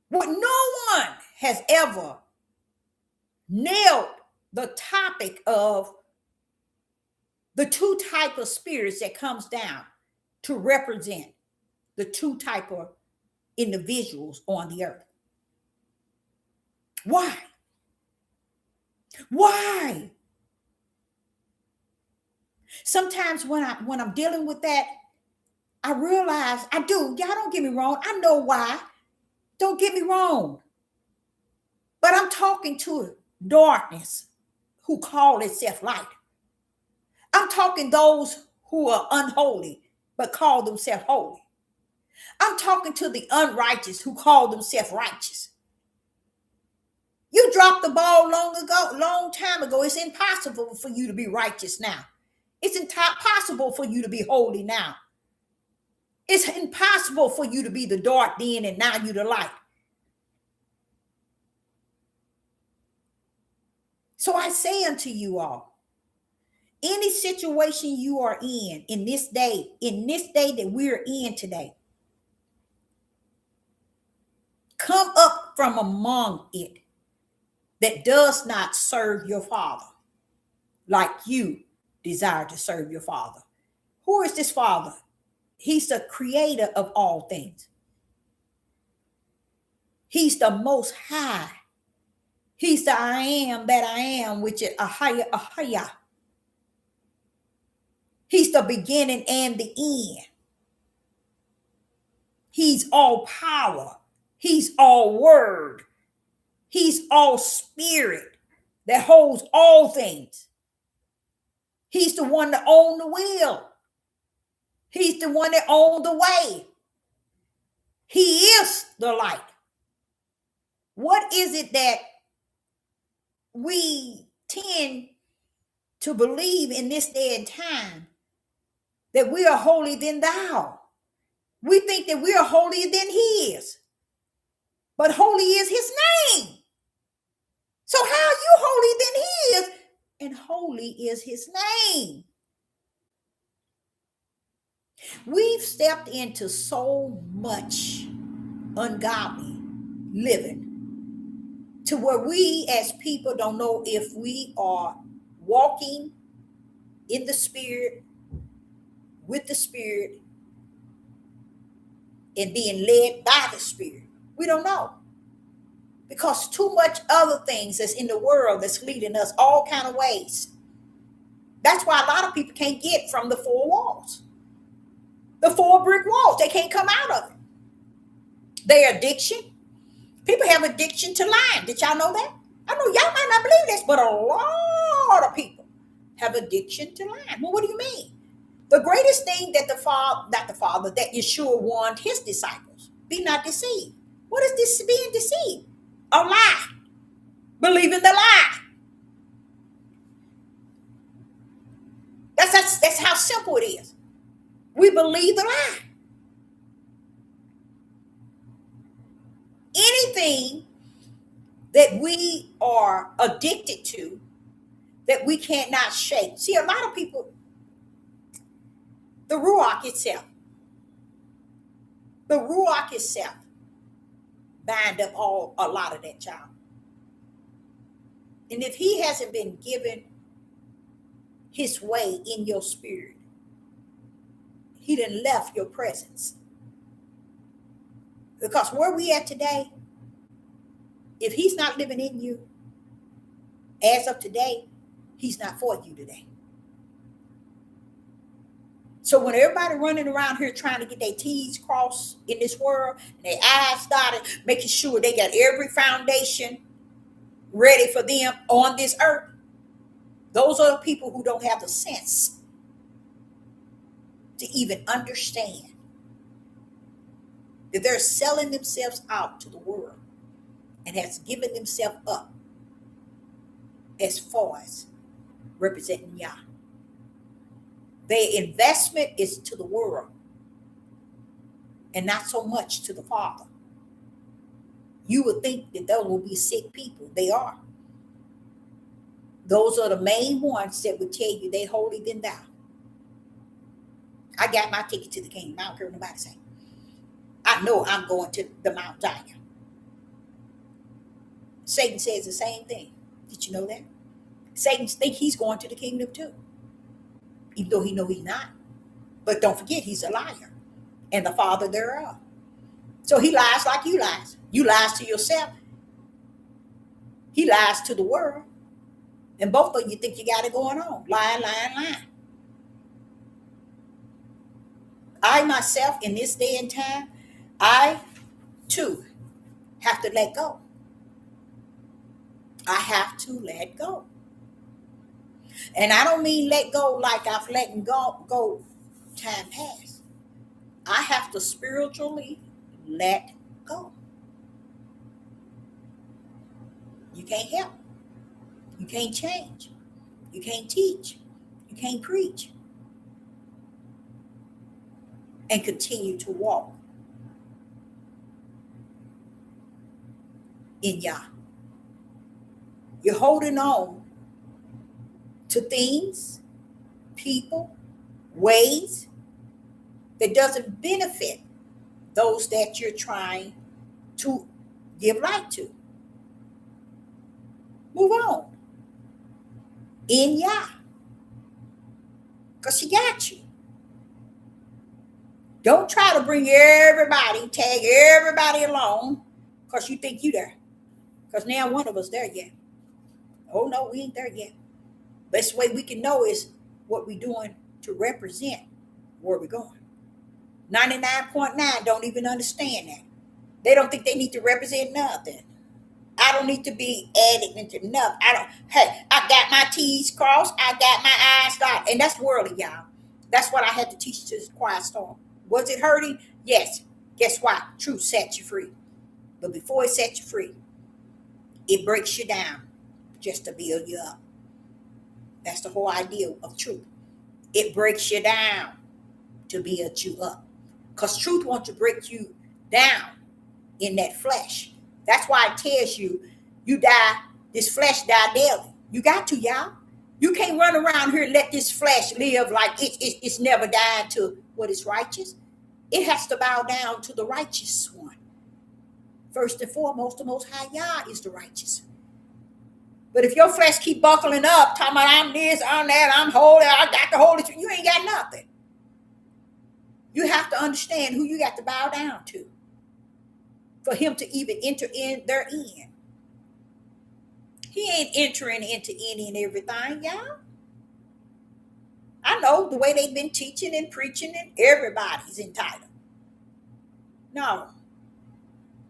where no one has ever nailed the topic of the two type of spirits that comes down to represent the two type of individuals on the earth? Why? Why? Sometimes when I'm dealing with that, I realize I do. Y'all don't get me wrong. I know why. Don't get me wrong. But I'm talking to darkness who call itself light. I'm talking those who are unholy but call themselves holy. I'm talking to the unrighteous who call themselves righteous. You dropped the ball long time ago. It's impossible for you to be righteous now. It's impossible for you to be holy now. It's impossible for you to be the dark then and now you the light. So I say unto you all, any situation you are in this day that we're in today, come up from among it that does not serve your Father like you desire to serve your Father. Who is this Father? He's the creator of all things. He's the most high. He's the I am that I am, which is Ahaya. He's the beginning and the end. He's all power. He's all word. He's all spirit that holds all things. He's the one that owns the wheel. He's the one that owns the way. He is the light. What is it that we tend to believe in this day and time? That we are holier than thou. We think that we are holier than he is. But holy is his name. So how are you holier than he is? And holy is his name. We've stepped into so much ungodly living to where we as people don't know if we are walking in the spirit, with the spirit, and being led by the spirit. We don't know. Because too much other things that's in the world that's leading us all kind of ways. That's why a lot of people can't get from the four walls. The 4 brick walls, they can't come out of it. Their addiction. People have addiction to lying. Did y'all know that? I know y'all might not believe this, but a lot of people have addiction to lying. Well, what do you mean? The greatest thing that that Yeshua warned his disciples, be not deceived. What is this being deceived? A lie. Believing the lie. That's how simple it is. We believe the lie. Anything that we are addicted to that we cannot shake. See, a lot of people, the Ruach itself bind up a lot of that, child. And if he hasn't been given his way in your spirit, he done left your presence. Because where we at today, if he's not living in you, as of today, he's not for you today. So when everybody running around here trying to get their T's crossed in this world, and their I's dotted, making sure they got every foundation ready for them on this earth, those are the people who don't have the sense to even understand that they're selling themselves out to the world and has given themselves up as far as representing Yah. Their investment is to the world and not so much to the Father. You would think that those will be sick people. They are. Those are the main ones that would tell you they holier than thou. I got my ticket to the kingdom. I don't care what nobody say. I know I'm going to the Mount Zion. Satan says the same thing. Did you know that? Satan thinks he's going to the kingdom too, even though he know he's not. But don't forget, he's a liar and the father thereof. So he lies like you lies. You lies to yourself. He lies to the world. And both of you think you got it going on. Lying, lying, lying. I myself, in this day and time, I too have to let go. I have to let go. And I don't mean let go like I've let go time past. I have to spiritually let go. You can't help. You can't change. You can't teach. You can't preach. And continue to walk in Yah. You're holding on to things, people, ways that doesn't benefit those that you're trying to give light to. Move on. In Yah. Because she got you. Don't try to bring everybody, tag everybody along because you think you there. Because now one of us there yet. Oh no, we ain't there yet. Best way we can know is what we're doing to represent where we're going. 99.9 don't even understand that. They don't think they need to represent nothing. I don't need to be added into nothing. I got my T's crossed, I got my I's dotted. And that's worldly, y'all. That's what I had to teach to this quiet storm. Was it hurting? Yes. Guess what? Truth sets you free. But before it sets you free, it breaks you down just to build you up. That's the whole idea of truth. It breaks you down to build you up. Because truth wants to break you down in that flesh. That's why it tells you, you die, this flesh die daily. You got to, y'all. You can't run around here and let this flesh live like it's never died to what is righteous. It has to bow down to the righteous one. First and foremost, the Most High Yah is the righteous. But if your flesh keep buckling up, talking about I'm this, I'm that, I'm holy, I got the Holy Spirit, you ain't got nothing. You have to understand who you got to bow down to for him to even enter in their end. He ain't entering into any and everything, y'all. I know the way they've been teaching and preaching, and everybody's entitled. No.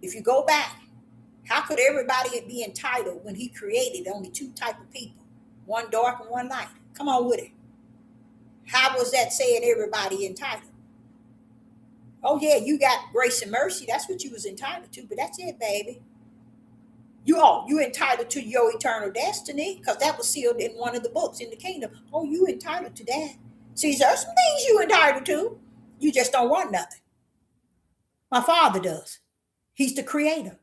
If you go back, how could everybody be entitled when he created only two type of people? One dark and one light. Come on with it. How was that saying everybody entitled? Oh yeah, you got grace and mercy. That's what you was entitled to, but that's it, baby. You entitled to your eternal destiny because that was sealed in one of the books in the kingdom. Oh, you entitled to that. See, there's some things you entitled to. You just don't want nothing. My Father does. He's the creator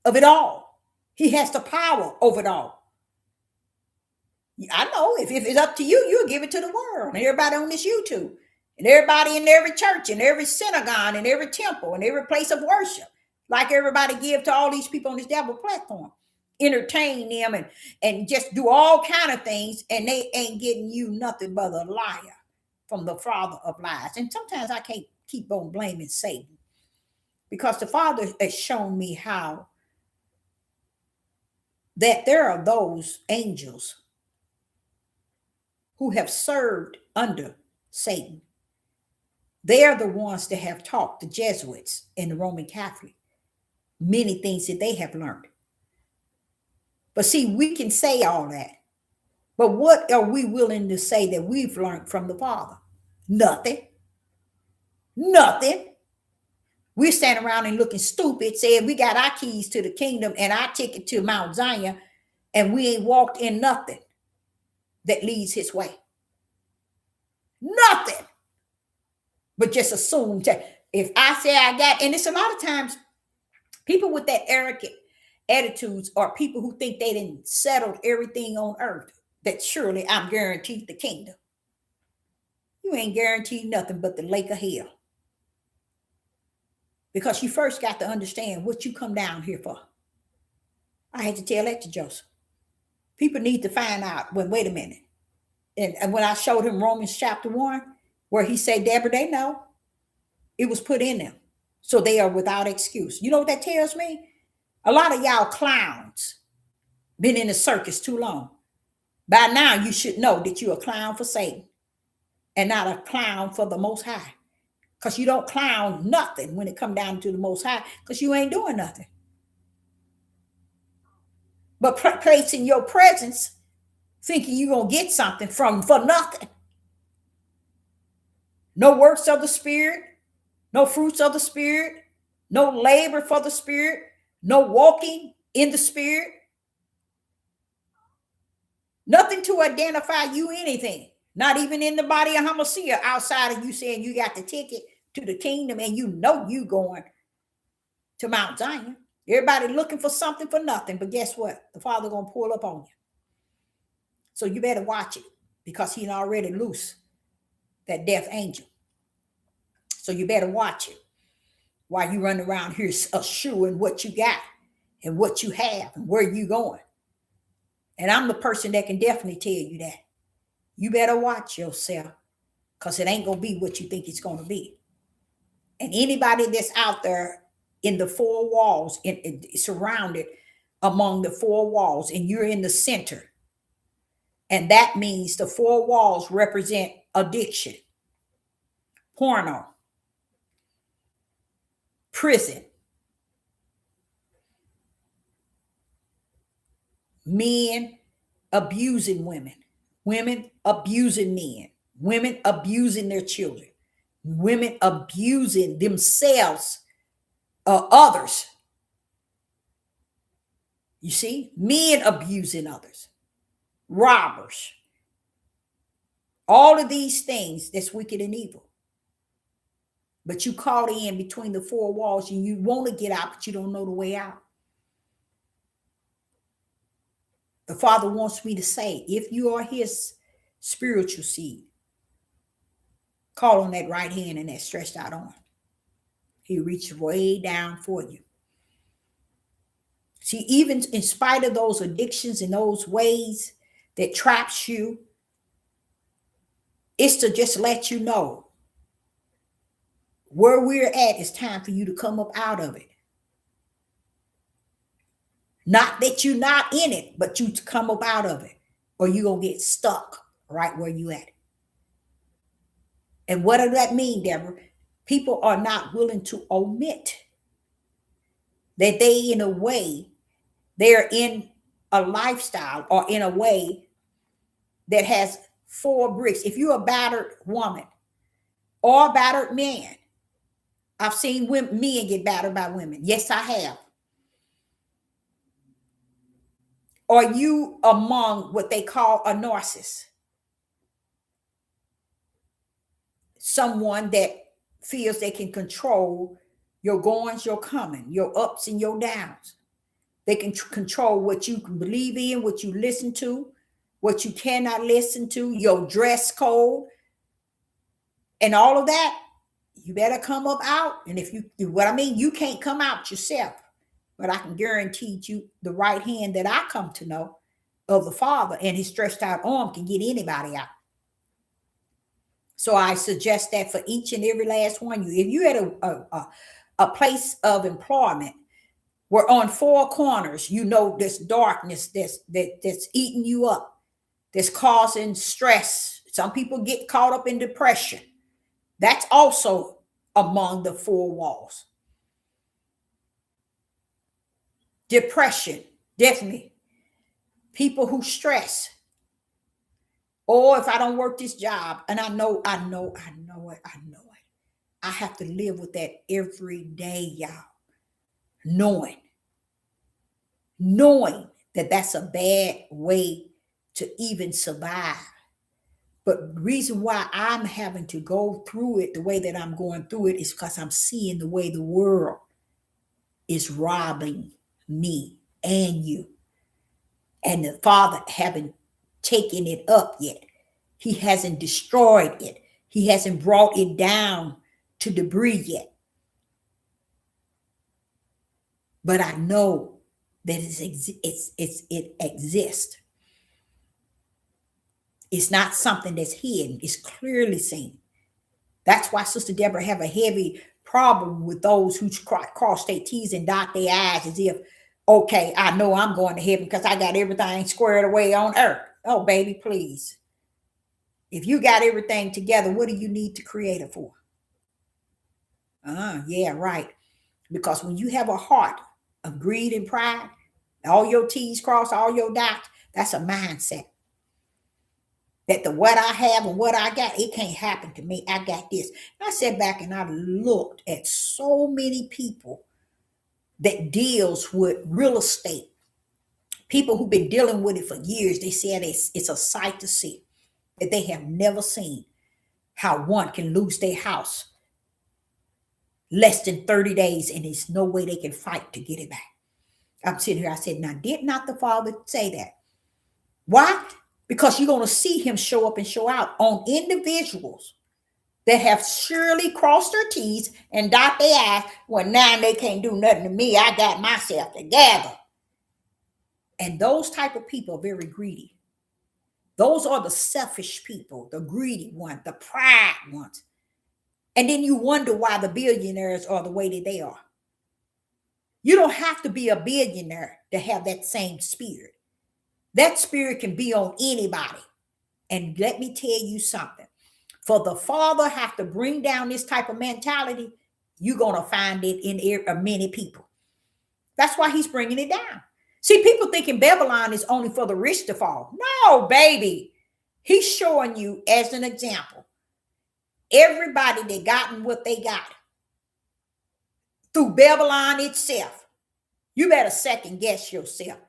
of it all. He has the power over it all. I know if it's up to you, you'll give it to the world and everybody on this YouTube and everybody in every church and every synagogue and every temple and every place of worship. Like everybody give to all these people on this devil platform, entertain them and just do all kind of things, and they ain't getting you nothing but a liar from the father of lies. And sometimes I can't keep on blaming Satan because the Father has shown me how that there are those angels who have served under Satan. They are the ones that have taught the Jesuits and the Roman Catholic many things that they have learned. But see, we can say all that. But what are we willing to say that we've learned from the Father? Nothing. Nothing. We're standing around and looking stupid, saying we got our keys to the kingdom and our ticket to Mount Zion, And we ain't walked in nothing that leads his way. Nothing. But just assume that if I say I got, and it's a lot of times people with that arrogant attitudes are people who think they didn't settled everything on earth, that surely I'm guaranteed the kingdom. You ain't guaranteed nothing but the lake of hell. Because you first got to understand what you come down here for. I had to tell that to Joseph. People need to find out, well, wait a minute. And when I showed him Romans chapter 1, where he said, Deborah, they know. It was put in them. So they are without excuse. You know what that tells me? A lot of y'all clowns been in the circus too long. By now, you should know that you're a clown for Satan and not a clown for the Most High. Because you don't clown nothing when it come down to the Most High, because you ain't doing nothing. But placing your presence, thinking you're going to get something for nothing. No works of the Spirit, no fruits of the Spirit, no labor for the Spirit, no walking in the Spirit. Nothing to identify you anything. Not even in the body of Hamashiach, outside of you saying you got the ticket to the kingdom and you know you going to Mount Zion. Everybody looking for something for nothing. But guess what? The Father going to pull up on you. So you better watch it, because he already loose that death angel. So you better watch it while you run around here assuring what you got and what you have and where you going. And I'm the person that can definitely tell you that. You better watch yourself, because it ain't going to be what you think it's going to be. And anybody that's out there in the four walls, surrounded among the four walls, and you're in the center, and that means the four walls represent addiction, porno, prison, men abusing women, women abusing men, women abusing their children, women abusing themselves, others. You see, men abusing others, robbers, all of these things that's wicked and evil. But you caught in between the four walls and you want to get out, but you don't know the way out. The Father wants me to say, if you are his spiritual seed, call on that right hand and that stretched out arm. He reached way down for you. See, even in spite of those addictions and those ways that traps you, it's to just let you know where we're at. It's time for you to come up out of it. Not that you're not in it, but you to come up out of it, or you're going to get stuck right where you at. And what does that mean, Deborah? People are not willing to admit that they, in a way, they're in a lifestyle or in a way that has four bricks. If you're a battered woman or a battered man, I've seen men get battered by women. Yes, I have. Are you among what they call a narcissist? Someone that feels they can control your goings, your coming, your ups and your downs. They can control what you can believe in, what you listen to, what you cannot listen to, your dress code, and all of that. You better come up out. And if you, what I mean, you can't come out yourself, but I can guarantee you the right hand that I come to know of the Father and his stretched out arm can get anybody out. So I suggest that for each and every last one of you. If you had a place of employment where on four corners, you know, there's darkness that's eating you up, that's causing stress. Some people get caught up in depression. That's also among the four walls. Depression, definitely. People who stress. Or if I don't work this job, and I know it. I have to live with that every day, y'all. Knowing that that's a bad way to even survive. But the reason why I'm having to go through it the way that I'm going through it is because I'm seeing the way the world is robbing me and you. And the Father haven't taken it up yet. He hasn't destroyed it. He hasn't brought it down to debris yet. But I know that it exists. It's not something that's hidden. It's clearly seen. That's why Sister Deborah have a heavy problem with those who cross their T's and dot their I's as if, okay, I know I'm going to heaven because I got everything squared away on earth. Oh, baby, please. If you got everything together, what do you need to create it for? Yeah, right. Because when you have a heart of greed and pride, all your T's crossed, all your dots, that's a mindset. That the what I have and what I got, it can't happen to me. I got this. And I sat back and I looked at so many people that deals with real estate. People who've been dealing with it for years, they said it's a sight to see. That they have never seen how one can lose their house less than 30 days and there's no way they can fight to get it back. I'm sitting here, I said, now did not the Father say that? Why? Because you're going to see him show up and show out on individuals that have surely crossed their T's and dot their I's. Well, now they can't do nothing to me. I got myself together. And those type of people are very greedy. Those are the selfish people, the greedy ones, the pride ones. And then you wonder why the billionaires are the way that they are. You don't have to be a billionaire to have that same spirit. That spirit can be on anybody. And let me tell you something. For the Father have to bring down this type of mentality, you're going to find it in many people. That's why he's bringing it down. See, people thinking Babylon is only for the rich to fall. No, baby. He's showing you as an example. Everybody that gotten what they got through Babylon itself. You better second guess yourself.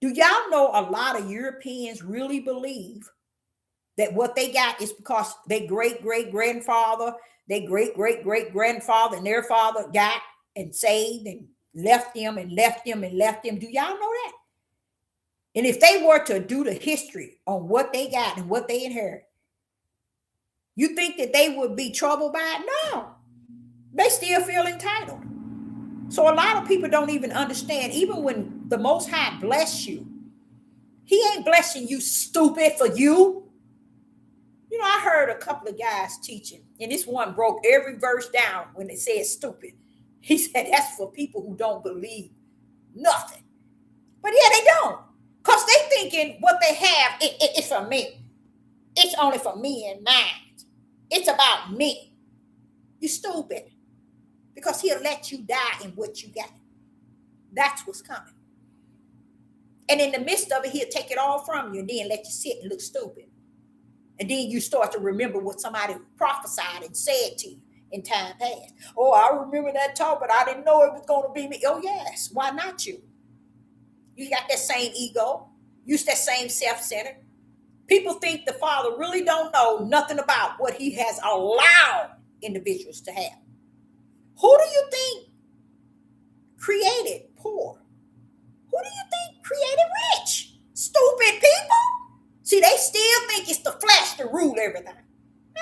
Do y'all know a lot of Europeans really believe that what they got is because their great-great-grandfather, their great-great-great-grandfather and their father got and saved and left them and left them and left them? Do y'all know that? And if they were to do the history on what they got and what they inherit, you think that they would be troubled by it? No. They still feel entitled. So a lot of people don't even understand, even when the Most High bless you, he ain't blessing you stupid for you. You know, I heard a couple of guys teaching, and this one broke every verse down when they said stupid. He said that's for people who don't believe nothing. But yeah, they don't. Because they thinking what they have, it's for me. It's only for me and mine. It's about me. You're stupid. Because he'll let you die in what you got. That's what's coming. And in the midst of it, he'll take it all from you and then let you sit and look stupid. And then you start to remember what somebody prophesied and said to you in time past. Oh, I remember that talk, but I didn't know it was going to be me. Oh, yes. Why not you? You got that same ego. Use that same self-centered. People think the Father really don't know nothing about what he has allowed individuals to have. Who do you think created poor? Who do you think created rich? Stupid people. See, they still think it's the flesh to rule everything.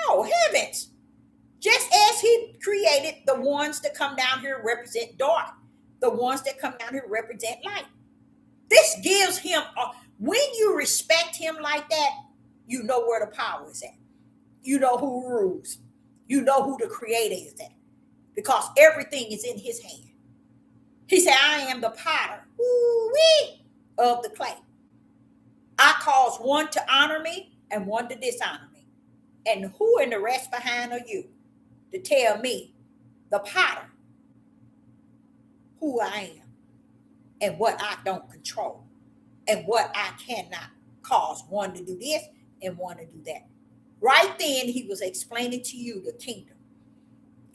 No, heavens. Just as he created the ones that come down here and represent dark, the ones that come down here represent light. This gives him, when you respect him like that, you know where the power is at. You know who rules. You know who the creator is at. Because everything is in his hand. He said, I am the potter of the clay. I cause one to honor me and one to dishonor me. And who in the rest behind are you to tell me, the potter, who I am and what I don't control and what I cannot cause one to do this and one to do that. Right then, he was explaining to you the kingdom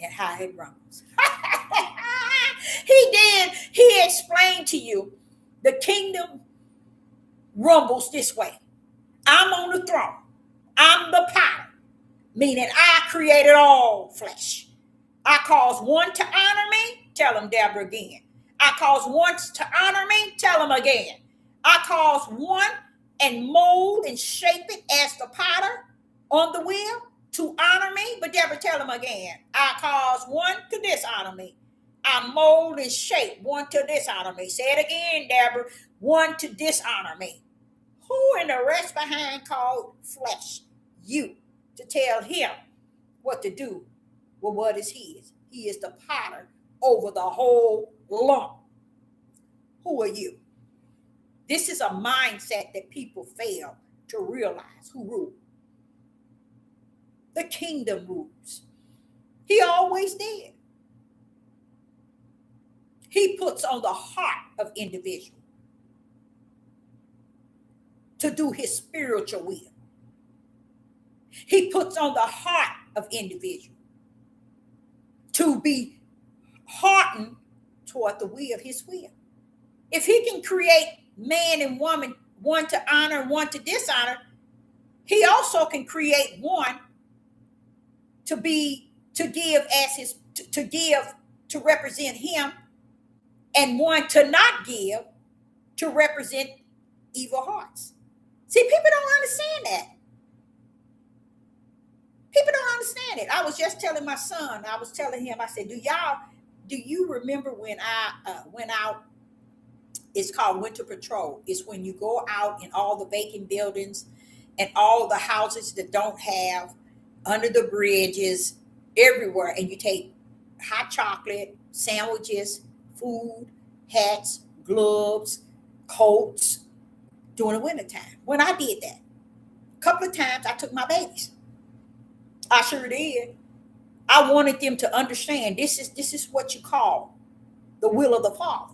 and how it runs. He explained to you the kingdom rumbles this way. I'm on the throne. I'm the potter, meaning I created all flesh. I cause one to honor me. Tell them, Deborah, again. I cause one to honor me. Tell them again. I cause one and mold and shape it as the potter on the wheel to honor me. But Deborah, tell them again. I cause one to dishonor me. I mold and shape one to dishonor me. Say it again, Deborah. One to dishonor me. Who in the rest behind called flesh? You, to tell him what to do with what is his. He is the potter over the whole lump. Who are you? This is a mindset that people fail to realize who rules. The kingdom rules. He always did. He puts on the heart of individual to do his spiritual will. He puts on the heart of individual to be heartened toward the will of his will. If he can create man and woman, one to honor and one to dishonor, he also can create one to give as his to give to represent him, and one to not give to represent evil hearts. See, people don't understand that. People don't understand it. I was just telling my son, I was telling him, I said, do you remember when I went out? It's called Winter Patrol. It's when you go out in all the vacant buildings and all the houses that don't have, under the bridges, everywhere, and you take hot chocolate, sandwiches, food, hats, gloves, coats during the wintertime. When I did that, a couple of times I took my babies. I sure did. I wanted them to understand this is what you call the will of the Father.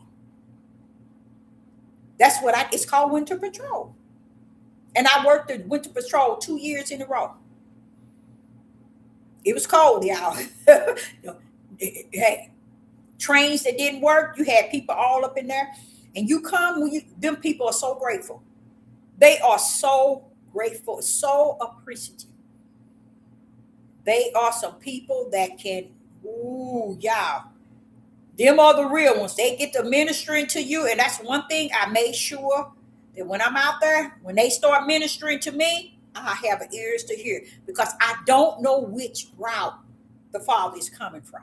That's what it's called Winter Patrol. And I worked at Winter Patrol 2 years in a row. It was cold, y'all. Hey, trains that didn't work, you had people all up in there. And you come, them people are so grateful. They are so grateful, so appreciative. They are some people that can, y'all. Them are the real ones. They get to ministering to you. And that's one thing I made sure that when I'm out there, when they start ministering to me, I have ears to hear, because I don't know which route the Father is coming from.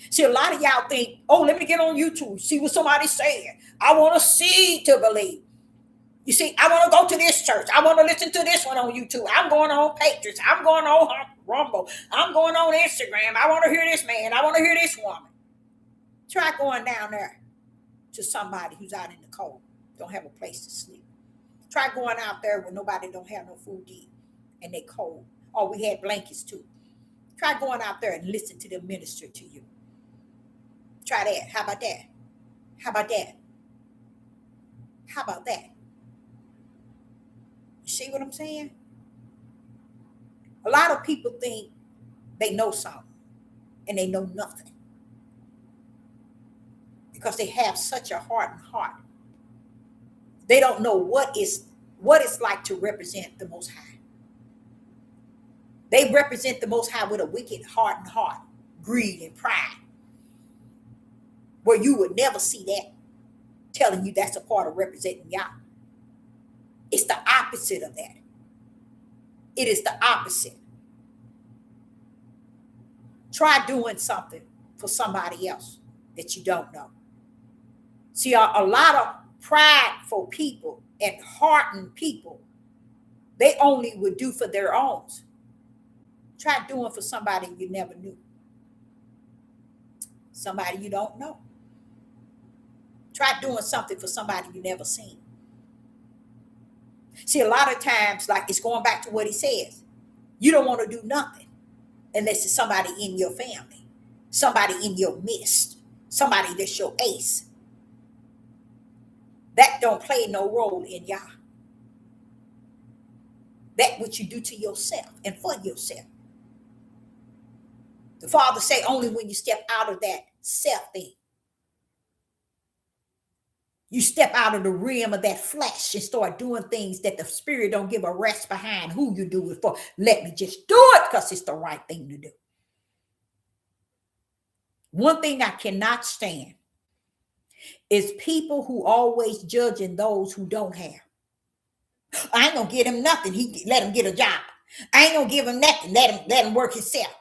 See, a lot of y'all think, oh, let me get on YouTube, see what somebody's saying. I want to see to believe. You see, I want to go to this church. I want to listen to this one on YouTube. I'm going on Patriots. I'm going on Rumble. I'm going on Instagram. I want to hear this man. I want to hear this woman. Try going down there to somebody who's out in the cold, don't have a place to sleep. Try going out there when nobody don't have no food to eat and they cold. Oh, we had blankets too. Try going out there and listen to them minister to you. Try that. How about that? How about that? How about that? You see what I'm saying? A lot of people think they know something and they know nothing, because they have such a hardened heart. They don't know what it's like to represent the Most High. They represent the Most High with a wicked, hardened heart, greed and pride, where you would never see that telling you that's a part of representing Yah. It's the opposite of that. It is the opposite. Try doing something for somebody else that you don't know. See, a lot of prideful people and hardened people, they only would do for their own. Try doing for somebody you never knew. Somebody you don't know. Try doing something for somebody you never seen. See, a lot of times, like, it's going back to what he says. You don't want to do nothing unless it's somebody in your family, somebody in your midst, somebody that's your ace. That don't play no role in Yah. That what you do to yourself and for yourself. The Father say only when you step out of that self thing. You step out of the realm of that flesh and start doing things that the spirit don't give a rest behind who you do it for. Let me just do it because it's the right thing to do. One thing I cannot stand is people who always judging those who don't have. I ain't gonna give him nothing. He let him get a job. I ain't gonna give him nothing. Let him work himself.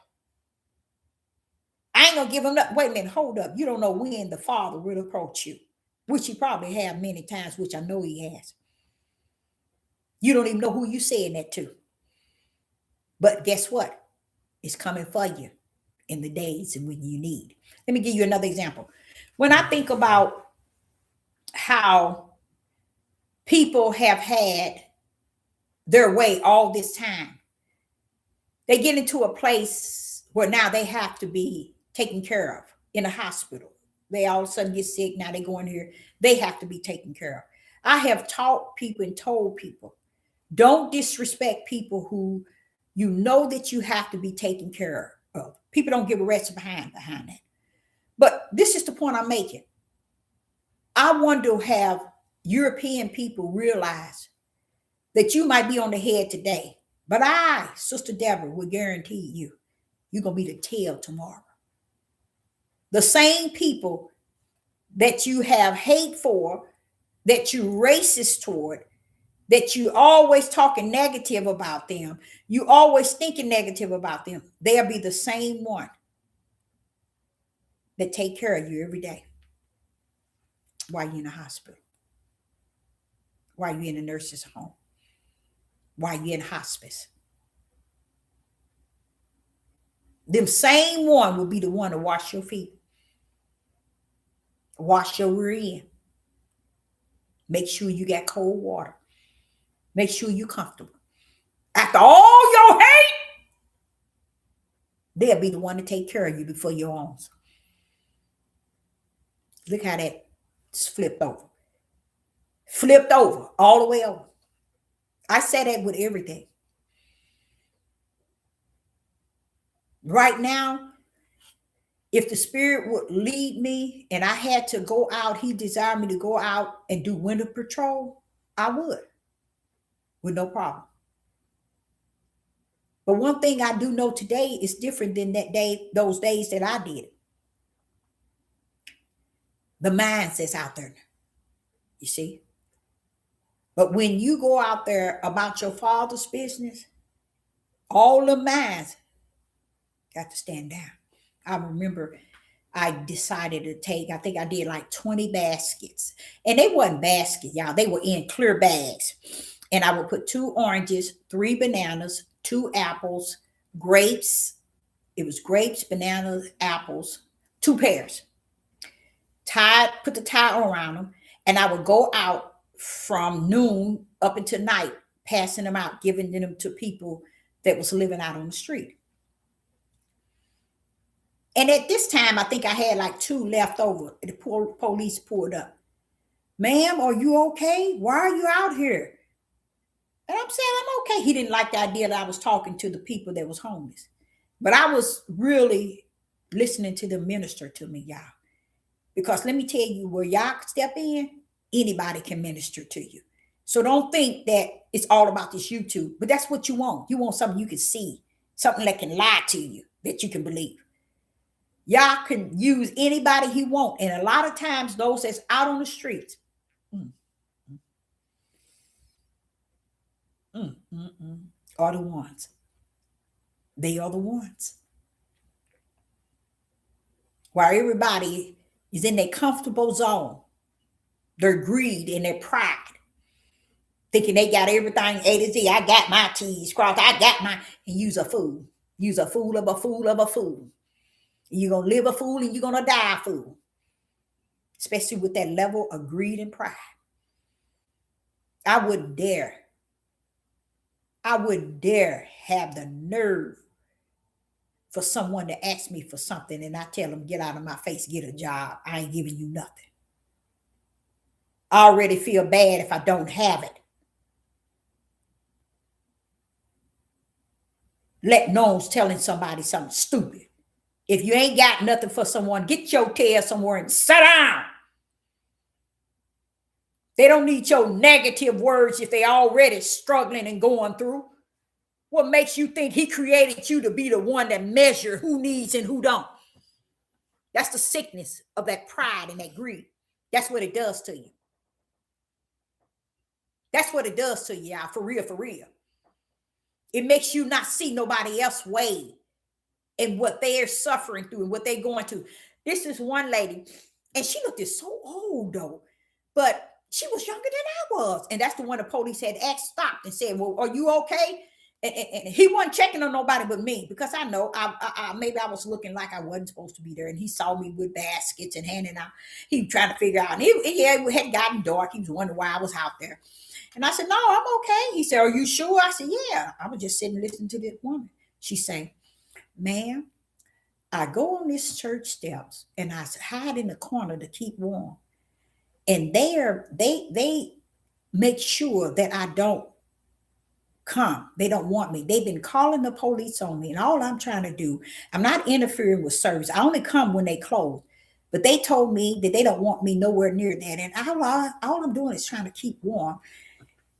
I ain't gonna give him nothing. Wait a minute, hold up. You don't know when the Father will approach you, which he probably have many times, which I know he has. You don't even know who you saying that to. But guess what? It's coming for you in the days and when you need. Let me give you another example. When I think about how people have had their way all this time, they get into a place where now they have to be taken care of in a hospital. They all of a sudden get sick. Now they go in here. They have to be taken care of. I have taught people and told people, don't disrespect people who you know that you have to be taken care of. People don't give a rest behind that. But this is the point I'm making. I wonder, have European people realize that you might be on the head today, but I, Sister Deborah, will guarantee you're going to be the tail tomorrow. The same people that you have hate for, that you racist toward, that you always talking negative about them, you always thinking negative about them, they'll be the same one that take care of you every day while you're in the hospital, while you're in a nurse's home, while you're in hospice. Them same one will be the one to wash your feet, wash your rear end, make sure you got cold water, make sure you're comfortable. After all your hate, they'll be the one to take care of you before your own. Look how that's flipped over. Flipped over, all the way over. I say that with everything. Right now, if the Spirit would lead me and I had to go out, he desired me to go out and do winter patrol, I would, with no problem. But one thing I do know today is different than that day, those days that I did it. The mindsets out there, you see. But when you go out there about your Father's business, all the minds got to stand down. I remember I decided to take, I think I did like 20 baskets. And they wasn't baskets, y'all. They were in clear bags. And I would put 2 oranges, 3 bananas, 2 apples, grapes. It was grapes, bananas, apples, 2 pears. Put the tie around them. And I would go out from noon up until night, passing them out, giving them to people that was living out on the street. And at this time, I think I had like 2 left over. The police pulled up. Ma'am, are you okay? Why are you out here? And I'm saying, I'm okay. He didn't like the idea that I was talking to the people that was homeless. But I was really listening to them minister to me, y'all. Because let me tell you, where y'all step in, anybody can minister to you. So don't think that it's all about this YouTube. But that's what you want. You want something you can see. Something that can lie to you, that you can believe. Y'all can use anybody he want. And a lot of times, those that's out on the streets, are the ones. They are the ones. While everybody is in their comfortable zone, their greed and their pride, thinking they got everything A to Z. I got my T's crossed. I got my, and use a fool. Use a fool of a fool of a fool. You're going to live a fool and you're going to die a fool. Especially with that level of greed and pride. I wouldn't dare have the nerve for someone to ask me for something and I tell them, get out of my face, get a job. I ain't giving you nothing. I already feel bad if I don't have it. Let known's telling somebody something stupid. If you ain't got nothing for someone, get your tail somewhere and sit down. They don't need your negative words if they're already struggling and going through. What makes you think he created you to be the one that measure who needs and who don't? That's the sickness of that pride and that greed. That's what it does to you. That's what it does to you, y'all, for real, for real. It makes you not see nobody else's way and what they're suffering through and what they're going through. This is one lady, and she looked so old, though, but she was younger than I was. And that's the one the police had stopped and said, well, are you okay? And he wasn't checking on nobody but me, because I know maybe I was looking like I wasn't supposed to be there. And he saw me with baskets and handing out. He was trying to figure out. And it had gotten dark. He was wondering why I was out there. And I said, no, I'm okay. He said, are you sure? I said, yeah. I was just sitting listening to this woman. She said, ma'am, I go on this church steps and I hide in the corner to keep warm. And they make sure that I don't come. They don't want me. They've been calling the police on me. And all I'm trying to do, I'm not interfering with service. I only come when they close. But they told me that they don't want me nowhere near that. And all I'm doing is trying to keep warm.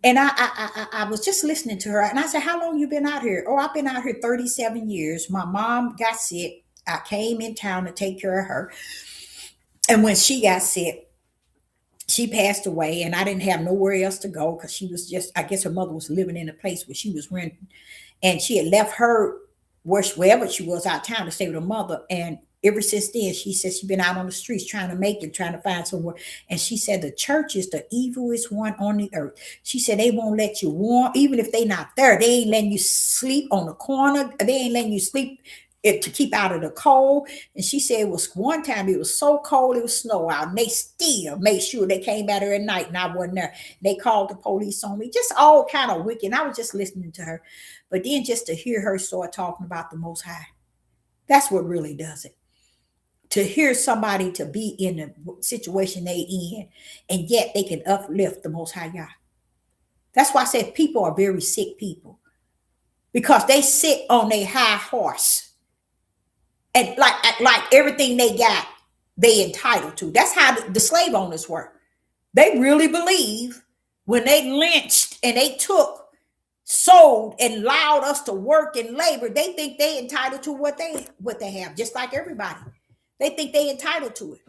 And I was just listening to her. And I said, how long you been out here? Oh, I've been out here 37 years. My mom got sick. I came in town to take care of her. And when she got sick, she passed away, and I didn't have nowhere else to go because she was just, I guess her mother was living in a place where she was renting. And she had left her wherever she was out of town to stay with her mother. And ever since then, she said she's been out on the streets trying to make it, trying to find somewhere. And she said the church is the evilest one on the earth. She said they won't let you warm, even if they not there. They ain't letting you sleep on the corner. They ain't letting you sleep to keep out of the cold. And she said it was one time it was so cold it was snow out, and they still made sure they came out there at night and I wasn't there. They called the police on me, just all kind of wicked. And I was just listening to her, but then just to hear her start talking about the Most High, that's what really does it. To hear somebody to be in the situation they in, and yet they can uplift the Most High God. That's why I said people are very sick people, because they sit on their high horse. And like everything they got, they entitled to. That's how the slave owners were. They really believe when they lynched and they sold and allowed us to work and labor, they think they entitled to what they have, just like everybody. They think they entitled to it.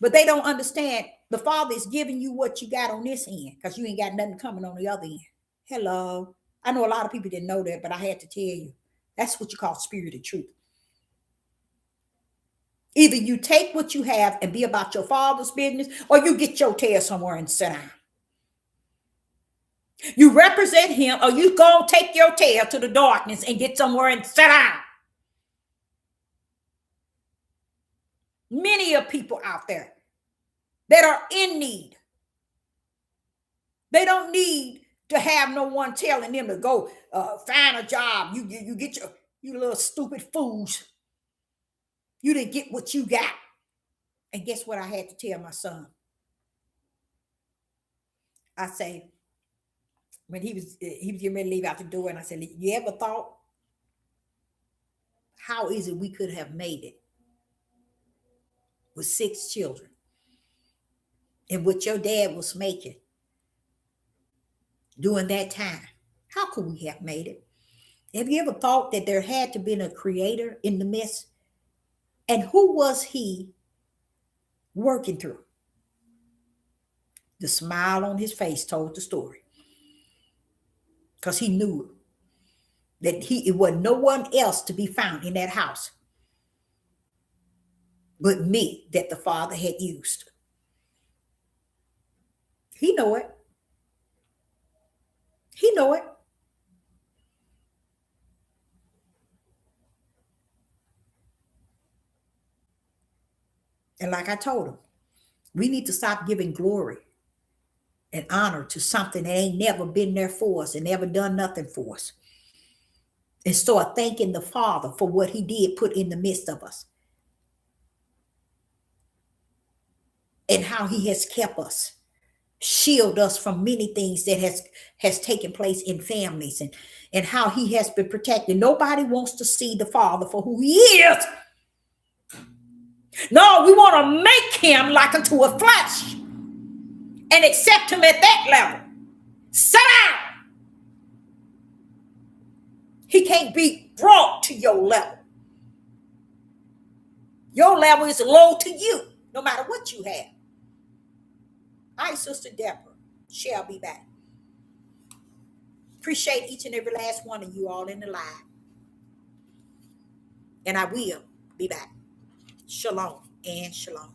But they don't understand the Father is giving you what you got on this end, because you ain't got nothing coming on the other end. Hello. I know a lot of people didn't know that, but I had to tell you. That's what you call spirit of truth. Either you take what you have and be about your Father's business, or you get your tail somewhere and sit down. You represent him, or you go take your tail to the darkness and get somewhere and sit down. Many of people out there that are in need. They don't need to have no one telling them to go find a job. You get you little stupid fools. You didn't get what you got. And guess what I had to tell my son? I say, when he was getting ready to leave out the door, and I said, you ever thought how is it we could have made it with 6 children and what your dad was making during that time? How could we have made it? Have you ever thought that there had to be a creator in the midst? And who was he working through? The smile on his face told the story. Because he knew that it was no one else to be found in that house but me that the Father had used. He know it. He know it. And like I told him, we need to stop giving glory and honor to something that ain't never been there for us and never done nothing for us. And start thanking the Father for what he did put in the midst of us. And how he has kept us, shield us from many things that has taken place in families, and how he has been protected. Nobody wants to see the Father for who he is. No, we want to make him like unto a flesh. and accept him at that level. Sit down. He can't be brought to your level. Your level is low to you, no matter what you have. All right, Sister Deborah. She'll be back. Appreciate each and every last one of you all in the live. And I will be back. Shalom and shalom.